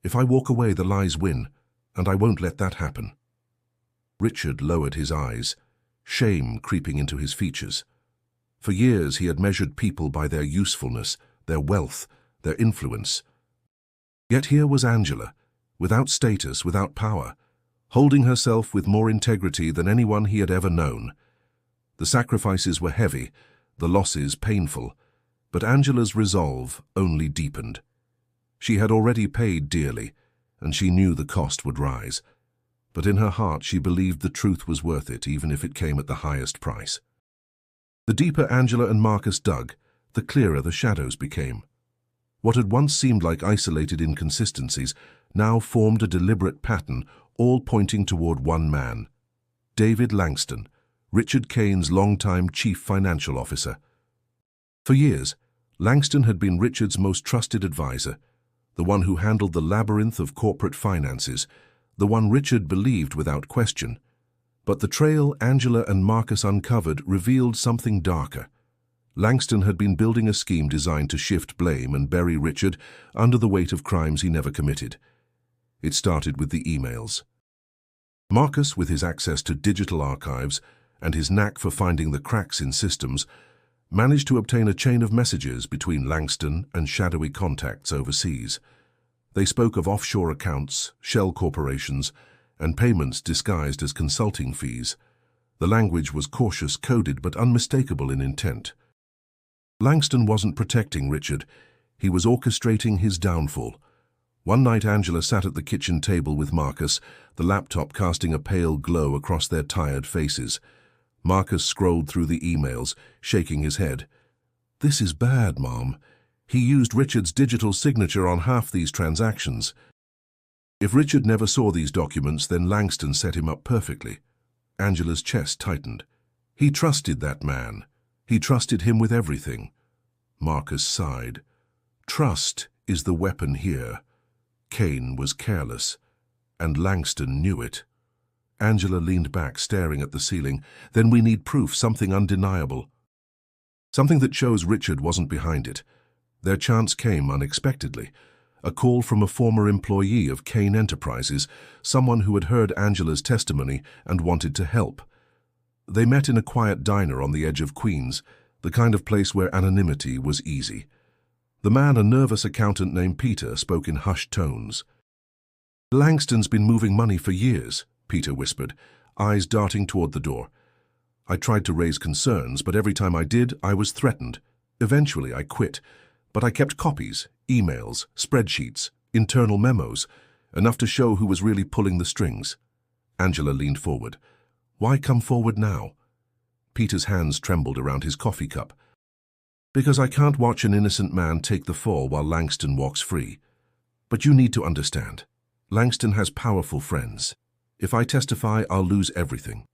If I walk away, the lies win, and I won't let that happen." Richard lowered his eyes, shame creeping into his features. For years he had measured people by their usefulness, their wealth, their influence. Yet here was Angela, without status, without power, holding herself with more integrity than anyone he had ever known. The sacrifices were heavy, the losses painful, but Angela's resolve only deepened. She had already paid dearly, and she knew the cost would rise. But in her heart she believed the truth was worth it, even if it came at the highest price. The deeper Angela and Marcus dug, the clearer the shadows became. What had once seemed like isolated inconsistencies now formed a deliberate pattern, all pointing toward one man. David Langston, Richard Kane's longtime chief financial officer. For years, Langston had been Richard's most trusted advisor, the one who handled the labyrinth of corporate finances, the one Richard believed without question. But the trail Angela and Marcus uncovered revealed something darker. Langston had been building a scheme designed to shift blame and bury Richard under the weight of crimes he never committed. It started with the emails. Marcus, with his access to digital archives and his knack for finding the cracks in systems, managed to obtain a chain of messages between Langston and shadowy contacts overseas. They spoke of offshore accounts, shell corporations, and payments disguised as consulting fees. The language was cautious, coded, but unmistakable in intent. Langston wasn't protecting Richard. He was orchestrating his downfall. One night Angela sat at the kitchen table with Marcus, the laptop casting a pale glow across their tired faces. Marcus scrolled through the emails, shaking his head. "This is bad, Mom. He used Richard's digital signature on half these transactions." If Richard never saw these documents, then Langston set him up perfectly. Angela's chest tightened. He trusted that man. He trusted him with everything. Marcus sighed. Trust is the weapon here. Kane was careless, and Langston knew it. Angela leaned back, staring at the ceiling. "Then we need proof, something undeniable. Something that shows Richard wasn't behind it." Their chance came unexpectedly. A call from a former employee of Kane Enterprises, someone who had heard Angela's testimony and wanted to help. They met in a quiet diner on the edge of Queens, the kind of place where anonymity was easy. The man, a nervous accountant named Peter, spoke in hushed tones. "Langston's been moving money for years," Peter whispered, eyes darting toward the door. "I tried to raise concerns, but every time I did, I was threatened. Eventually, I quit. But I kept copies, emails, spreadsheets, internal memos, enough to show who was really pulling the strings." Angela leaned forward. "Why come forward now?" Peter's hands trembled around his coffee cup. "Because I can't watch an innocent man take the fall while Langston walks free. But you need to understand. Langston has powerful friends. If I testify, I'll lose everything."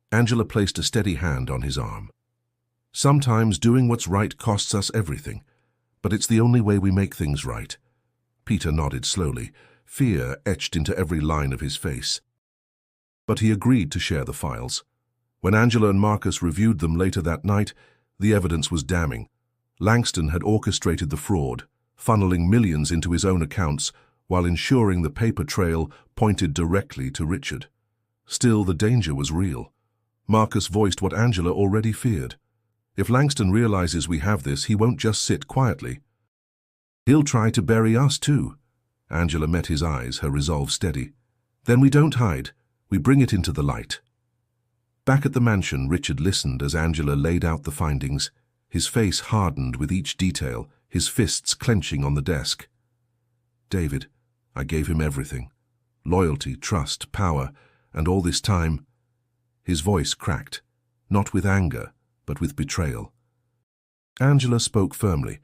Angela placed a steady hand on his arm. "Sometimes doing what's right costs us everything, but it's the only way we make things right." Peter nodded slowly, fear etched into every line of his face. But he agreed to share the files. When Angela and Marcus reviewed them later that night, the evidence was damning. Langston had orchestrated the fraud, funneling millions into his own accounts while ensuring the paper trail pointed directly to Richard. Still, the danger was real. Marcus voiced what Angela already feared. If Langston realizes we have this, he won't just sit quietly. "He'll try to bury us too." Angela met his eyes, her resolve steady. "Then we don't hide. We bring it into the light." Back at the mansion, Richard listened as Angela laid out the findings. His face hardened with each detail, his fists clenching on the desk. "David, I gave him everything. Loyalty, trust, power, and all this time—" His voice cracked, not with anger, but with betrayal. Angela spoke firmly.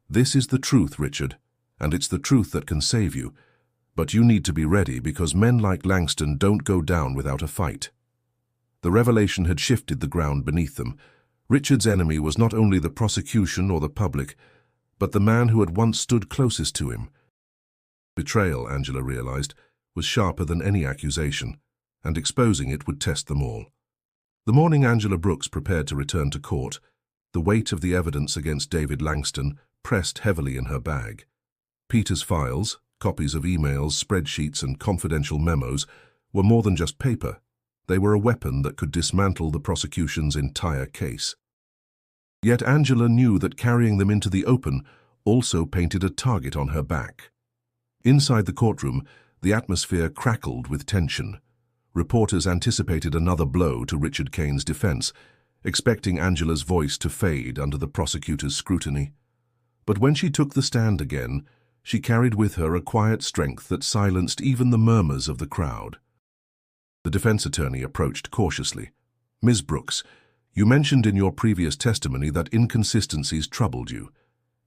"This is the truth, Richard, and it's the truth that can save you. But you need to be ready because men like Langston don't go down without a fight." The revelation had shifted the ground beneath them. Richard's enemy was not only the prosecution or the public, but the man who had once stood closest to him. Betrayal, Angela realized, was sharper than any accusation, and exposing it would test them all. The morning Angela Brooks prepared to return to court, the weight of the evidence against David Langston pressed heavily in her bag. Peter's files, copies of emails, spreadsheets, and confidential memos, were more than just paper. They were a weapon that could dismantle the prosecution's entire case. Yet Angela knew that carrying them into the open also painted a target on her back. Inside the courtroom, the atmosphere crackled with tension. Reporters anticipated another blow to Richard Kane's defense, expecting Angela's voice to fade under the prosecutor's scrutiny. But when she took the stand again, she carried with her a quiet strength that silenced even the murmurs of the crowd. The defense attorney approached cautiously. "Ms. Brooks, you mentioned in your previous testimony that inconsistencies troubled you.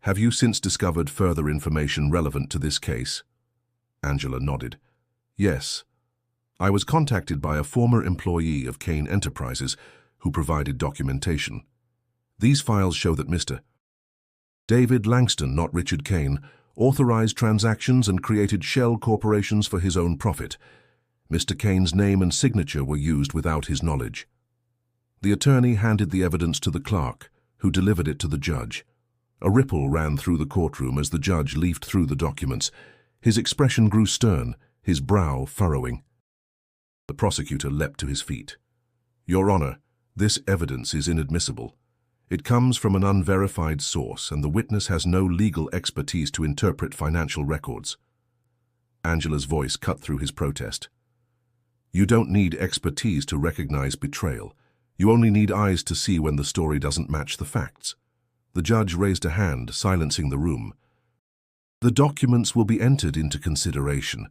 Have you since discovered further information relevant to this case?" Angela nodded. "Yes. I was contacted by a former employee of Kane Enterprises who provided documentation. These files show that Mr. David Langston, not Richard Kane, authorized transactions and created shell corporations for his own profit. Mr. Kane's name and signature were used without his knowledge." The attorney handed the evidence to the clerk, who delivered it to the judge. A ripple ran through the courtroom as the judge leafed through the documents. His expression grew stern, his brow furrowing. The prosecutor leapt to his feet. "Your Honor, this evidence is inadmissible. It comes from an unverified source, and the witness has no legal expertise to interpret financial records." Angela's voice cut through his protest. "You don't need expertise to recognize betrayal. You only need eyes to see when the story doesn't match the facts." The judge raised a hand, silencing the room. "The documents will be entered into consideration.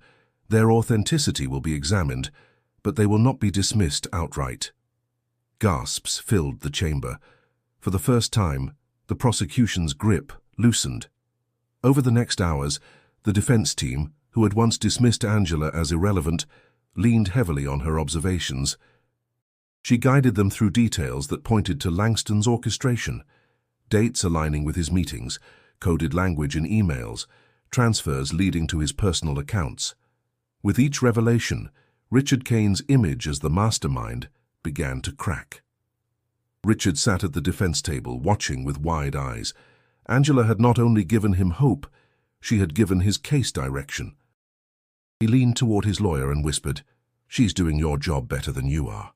Their authenticity will be examined, but they will not be dismissed outright." Gasps filled the chamber. For the first time, the prosecution's grip loosened. Over the next hours, the defense team, who had once dismissed Angela as irrelevant, leaned heavily on her observations. She guided them through details that pointed to Langston's orchestration, dates aligning with his meetings, coded language in emails, transfers leading to his personal accounts. With each revelation, Richard Kane's image as the mastermind began to crack. Richard sat at the defense table, watching with wide eyes. Angela had not only given him hope, she had given his case direction. He leaned toward his lawyer and whispered, "She's doing your job better than you are."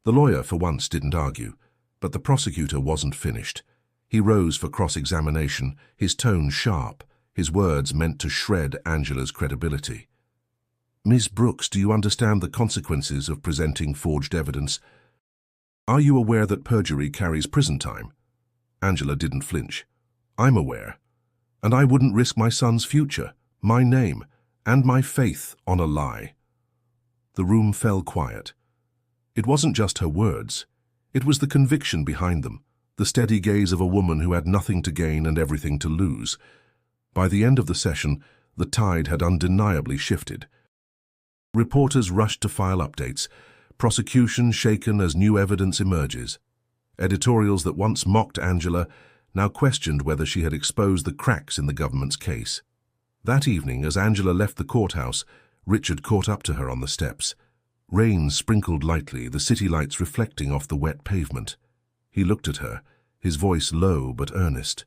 The lawyer, for once, didn't argue. But the prosecutor wasn't finished. He rose for cross-examination, his tone sharp, his words meant to shred Angela's credibility. "Ms. Brooks, do you understand the consequences of presenting forged evidence? Are you aware that perjury carries prison time?" Angela didn't flinch. "I'm aware. And I wouldn't risk my son's future, my name, and my faith on a lie." The room fell quiet. It wasn't just her words. It was the conviction behind them, the steady gaze of a woman who had nothing to gain and everything to lose. By the end of the session, the tide had undeniably shifted. Reporters rushed to file updates, prosecution shaken as new evidence emerges. Editorials that once mocked Angela now questioned whether she had exposed the cracks in the government's case. That evening, as Angela left the courthouse, Richard caught up to her on the steps. Rain sprinkled lightly, the city lights reflecting off the wet pavement. He looked at her, his voice low but earnest.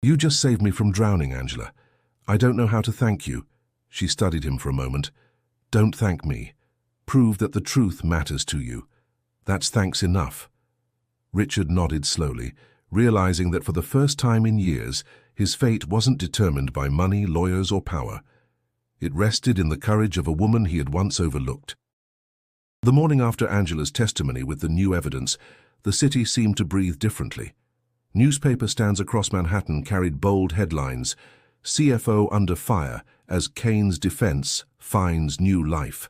"You just saved me from drowning, Angela. I don't know how to thank you." She studied him for a moment. "Don't thank me. Prove that the truth matters to you. That's thanks enough." Richard nodded slowly, realizing that for the first time in years, his fate wasn't determined by money, lawyers, or power. It rested in the courage of a woman he had once overlooked. The morning after Angela's testimony with the new evidence, the city seemed to breathe differently. Newspaper stands across Manhattan carried bold headlines: "CFO under fire as Kane's defense finds new life."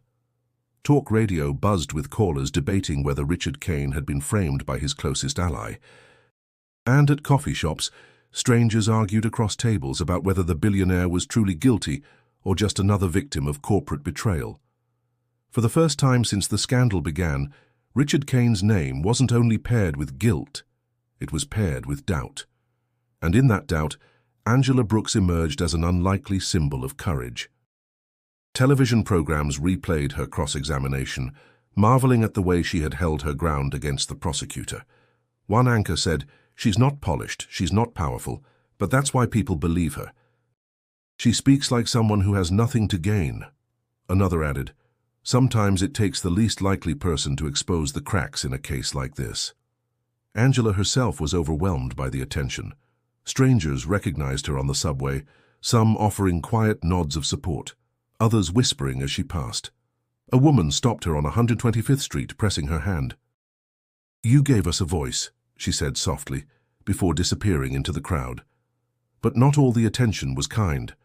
Talk radio buzzed with callers debating whether Richard Kane had been framed by his closest ally. And at coffee shops, strangers argued across tables about whether the billionaire was truly guilty or just another victim of corporate betrayal. For the first time since the scandal began, Richard Kane's name wasn't only paired with guilt, it was paired with doubt. And in that doubt, Angela Brooks emerged as an unlikely symbol of courage. Television programs replayed her cross-examination, marveling at the way she had held her ground against the prosecutor. One anchor said, "She's not polished, she's not powerful, but that's why people believe her. She speaks like someone who has nothing to gain." Another added, "Sometimes it takes the least likely person to expose the cracks in a case like this." Angela herself was overwhelmed by the attention. Strangers recognized her on the subway, some offering quiet nods of support, others whispering as she passed. A woman stopped her on 125th Street, pressing her hand. "You gave us a voice," she said softly, before disappearing into the crowd. But not all the attention was kind.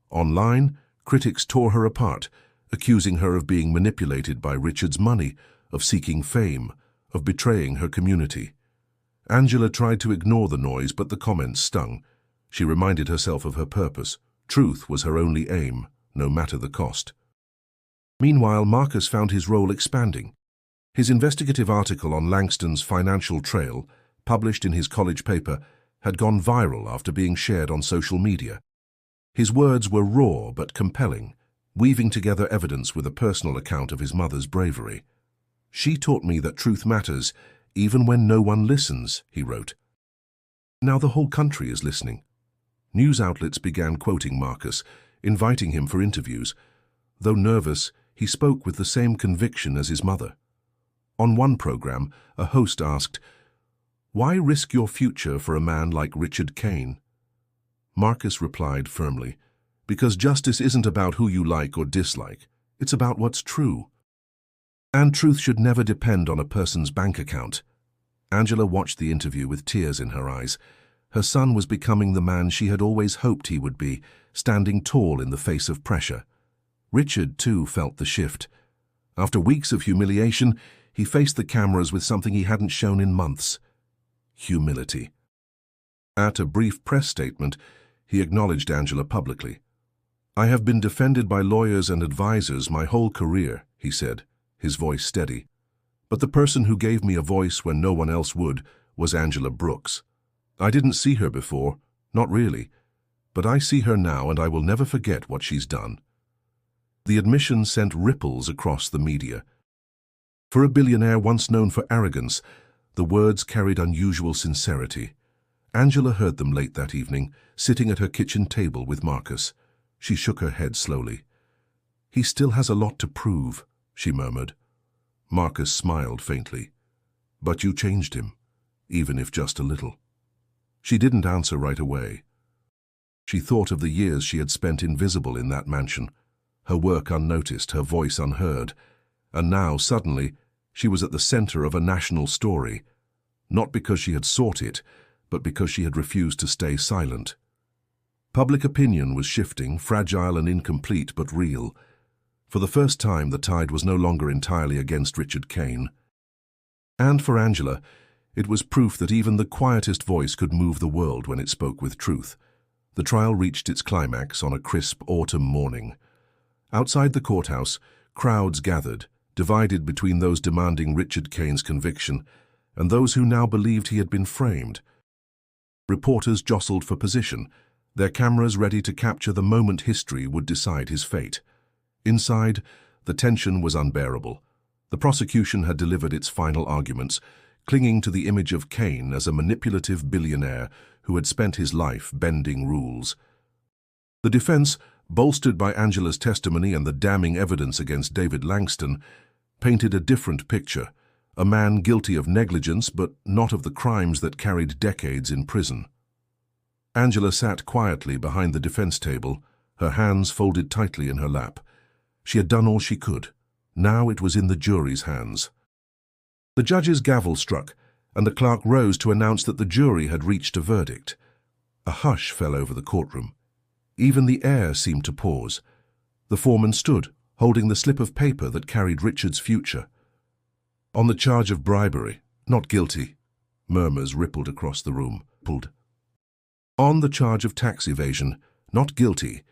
Online, critics tore her apart, accusing her of being manipulated by Richard's money, of seeking fame, of betraying her community. Angela tried to ignore the noise, but the comments stung. She reminded herself of her purpose. Truth was her only aim, no matter the cost. Meanwhile, Marcus found his role expanding. His investigative article on Langston's financial trail, published in his college paper, had gone viral after being shared on social media. His words were raw but compelling, weaving together evidence with a personal account of his mother's bravery. "She taught me that truth matters, even when no one listens," he wrote. Now the whole country is listening. News outlets began quoting Marcus, inviting him for interviews. Though nervous, he spoke with the same conviction as his mother. On one program, a host asked, "Why risk your future for a man like Richard Kane?" Marcus replied firmly, "Because justice isn't about who you like or dislike. It's about what's true. And truth should never depend on a person's bank account." Angela watched the interview with tears in her eyes. Her son was becoming the man she had always hoped he would be, standing tall in the face of pressure. Richard, too, felt the shift. After weeks of humiliation, he faced the cameras with something he hadn't shown in months: humility. At a brief press statement, he acknowledged Angela publicly. "I have been defended by lawyers and advisors my whole career," he said, his voice steady. "But the person who gave me a voice when no one else would was Angela Brooks. I didn't see her before, not really, but I see her now and I will never forget what she's done." The admission sent ripples across the media. For a billionaire once known for arrogance, the words carried unusual sincerity. Angela heard them late that evening, sitting at her kitchen table with Marcus. She shook her head slowly. "He still has a lot to prove," she murmured. Marcus smiled faintly. "But you changed him. even if just a little. She didn't answer right away. She thought of the years she had spent invisible in that mansion, her work unnoticed, her voice unheard, and now, suddenly, she was at the center of a national story, not because she had sought it, but because she had refused to stay silent. Public opinion was shifting, fragile and incomplete, but real. For the first time, the tide was no longer entirely against Richard Kane. And for Angela, it was proof that even the quietest voice could move the world when it spoke with truth. The trial reached its climax on a crisp autumn morning. Outside the courthouse, crowds gathered, divided between those demanding Richard Kane's conviction and those who now believed he had been framed. Reporters jostled for position, their cameras ready to capture the moment history would decide his fate. Inside, the tension was unbearable. The prosecution had delivered its final arguments, clinging to the image of Kane as a manipulative billionaire who had spent his life bending rules. The defense, bolstered by Angela's testimony and the damning evidence against David Langston, painted a different picture, a man guilty of negligence but not of the crimes that carried decades in prison. Angela sat quietly behind the defense table, her hands folded tightly in her lap. She had done all she could. Now it was in the jury's hands. The judge's gavel struck, and the clerk rose to announce that the jury had reached a verdict. A hush fell over the courtroom. Even the air seemed to pause. The foreman stood, holding the slip of paper that carried Richard's future. On the charge of bribery, not guilty. Murmurs rippled across the room. On the charge of tax evasion, not guilty.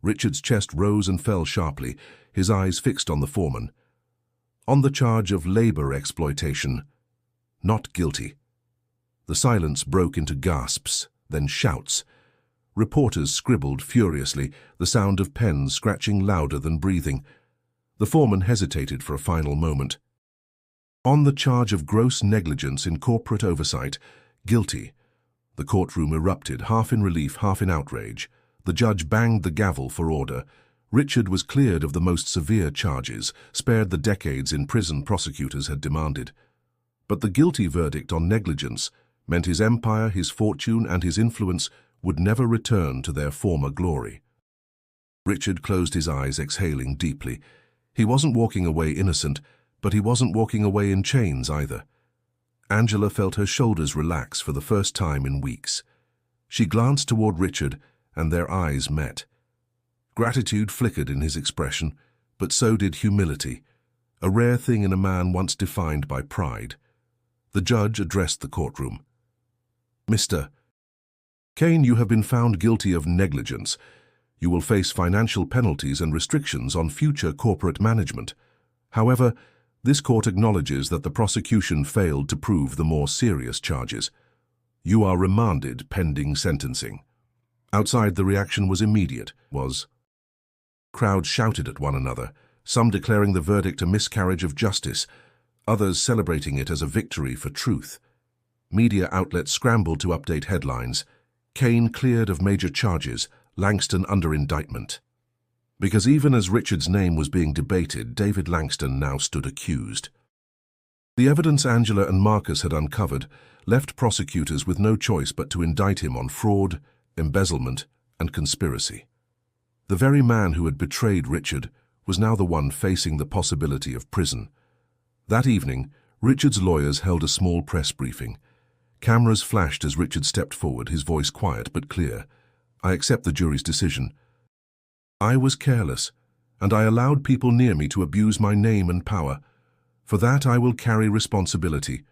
Richard's chest rose and fell sharply, his eyes fixed on the foreman. On the charge of labor exploitation, not guilty. The silence broke into gasps, then shouts. Reporters scribbled furiously, the sound of pens scratching louder than breathing. The foreman hesitated for a final moment. On the charge of gross negligence in corporate oversight, guilty. The courtroom erupted, half in relief, half in outrage. The judge banged the gavel for order. Richard was cleared of the most severe charges, spared the decades in prison prosecutors had demanded. But the guilty verdict on negligence meant his empire, his fortune, and his influence would never return to their former glory. Richard closed his eyes, exhaling deeply. He wasn't walking away innocent, but he wasn't walking away in chains either. Angela felt her shoulders relax for the first time in weeks. She glanced toward Richard, and their eyes met. Gratitude flickered in his expression, but so did humility, a rare thing in a man once defined by pride. The judge addressed the courtroom. Mr. Kane, you have been found guilty of negligence. You will face financial penalties and restrictions on future corporate management. However, this court acknowledges that the prosecution failed to prove the more serious charges. You are remanded pending sentencing. Outside, the reaction was immediate. Crowds shouted at one another, some declaring the verdict a miscarriage of justice, others celebrating it as a victory for truth. Media outlets scrambled to update headlines. Kane cleared of major charges, Langston under indictment. Because even as Richard's name was being debated, David Langston now stood accused. The evidence Angela and Marcus had uncovered left prosecutors with no choice but to indict him on fraud, embezzlement, and conspiracy. The very man who had betrayed Richard was now the one facing the possibility of prison. That evening, Richard's lawyers held a small press briefing. Cameras flashed as Richard stepped forward, his voice quiet but clear. I accept the jury's decision. I was careless, and I allowed people near me to abuse my name and power. For that I will carry responsibility.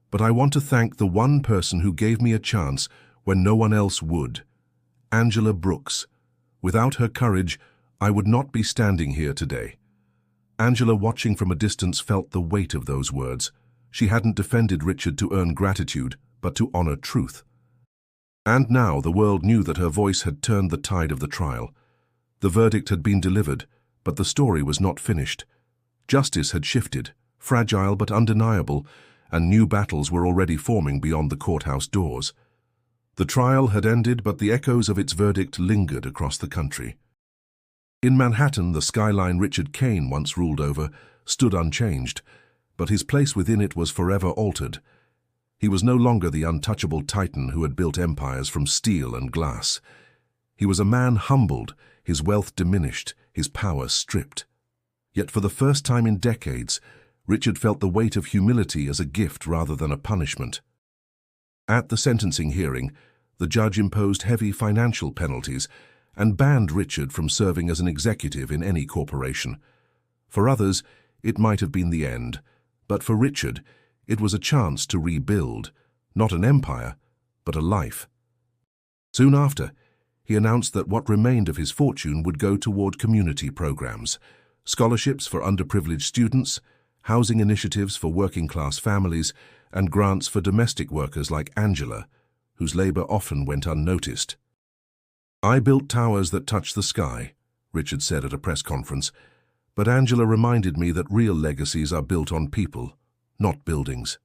But I want to thank the one person who gave me a chance when no one else would. Angela Brooks. Without her courage, I would not be standing here today. Angela, watching from a distance, felt the weight of those words. She hadn't defended Richard to earn gratitude, but to honor truth. And now the world knew that her voice had turned the tide of the trial. The verdict had been delivered, but the story was not finished. Justice had shifted, fragile but undeniable, and new battles were already forming beyond the courthouse doors. The trial had ended, but the echoes of its verdict lingered across the country. In Manhattan, the skyline Richard Kane once ruled over stood unchanged, but his place within it was forever altered. He was no longer the untouchable titan who had built empires from steel and glass. He was a man humbled, his wealth diminished, his power stripped. Yet for the first time in decades, Richard felt the weight of humility as a gift rather than a punishment. At the sentencing hearing, the judge imposed heavy financial penalties and banned Richard from serving as an executive in any corporation. For others, it might have been the end, but for Richard, it was a chance to rebuild, not an empire, but a life. Soon after, he announced that what remained of his fortune would go toward community programs, scholarships for underprivileged students, housing initiatives for working-class families, and grants for domestic workers like Angela, whose labor often went unnoticed. "I built towers that touch the sky," Richard said at a press conference, but Angela reminded me that real legacies are built on people, not buildings.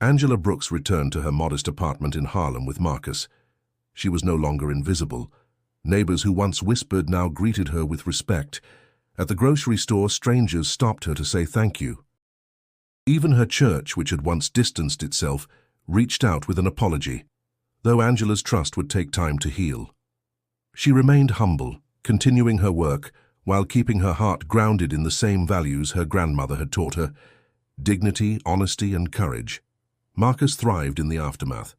Angela Brooks returned to her modest apartment in Harlem with Marcus. She was no longer invisible. Neighbors who once whispered now greeted her with respect. At the grocery store, strangers stopped her to say thank you. Even her church, which had once distanced itself, reached out with an apology, though Angela's trust would take time to heal. She remained humble, continuing her work, while keeping her heart grounded in the same values her grandmother had taught her: dignity, honesty, and courage. Marcus thrived in the aftermath.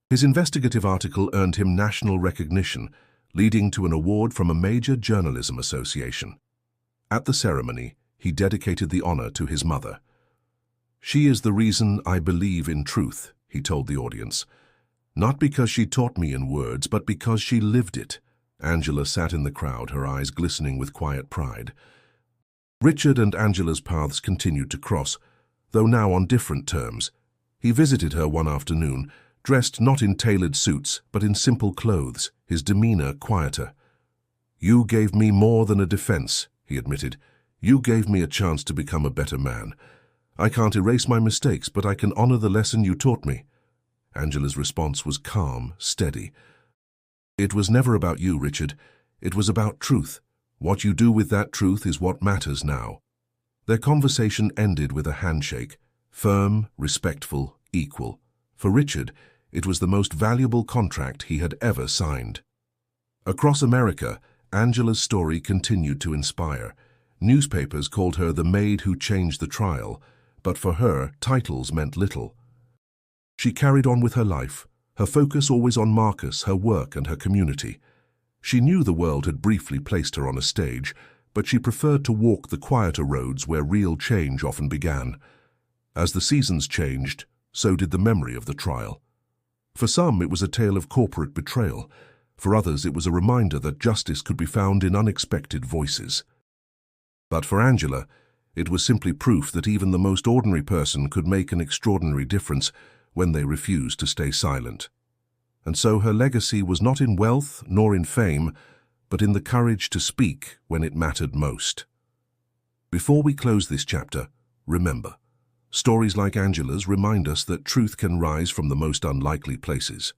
His investigative article earned him national recognition, leading to an award from a major journalism association. At the ceremony, he dedicated the honor to his mother. "She is the reason I believe in truth," he told the audience. "Not because she taught me in words, but because she lived it." Angela sat in the crowd, her eyes glistening with quiet pride. Richard and Angela's paths continued to cross, though now on different terms. He visited her one afternoon, dressed not in tailored suits, but in simple clothes, his demeanor quieter. "You gave me more than a defense," he admitted. "You gave me a chance to become a better man. I can't erase my mistakes, but I can honor the lesson you taught me." Angela's response was calm, steady. "It was never about you, Richard. It was about truth. What you do with that truth is what matters now." Their conversation ended with a handshake, firm, respectful, equal. For Richard, it was the most valuable contract he had ever signed. Across America, Angela's story continued to inspire. Newspapers called her the maid who changed the trial, but for her, titles meant little. She carried on with her life, her focus always on Marcus, her work, and her community. She knew the world had briefly placed her on a stage, but she preferred to walk the quieter roads where real change often began. As the seasons changed, so did the memory of the trial. For some, it was a tale of corporate betrayal. For others, it was a reminder that justice could be found in unexpected voices. But for Angela, it was simply proof that even the most ordinary person could make an extraordinary difference when they refused to stay silent. And so her legacy was not in wealth nor in fame, but in the courage to speak when it mattered most. Before we close this chapter, remember, stories like Angela's remind us that truth can rise from the most unlikely places.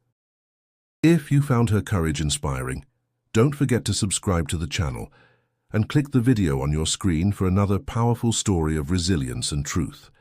If you found her courage inspiring, don't forget to subscribe to the channel and click the video on your screen for another powerful story of resilience and truth.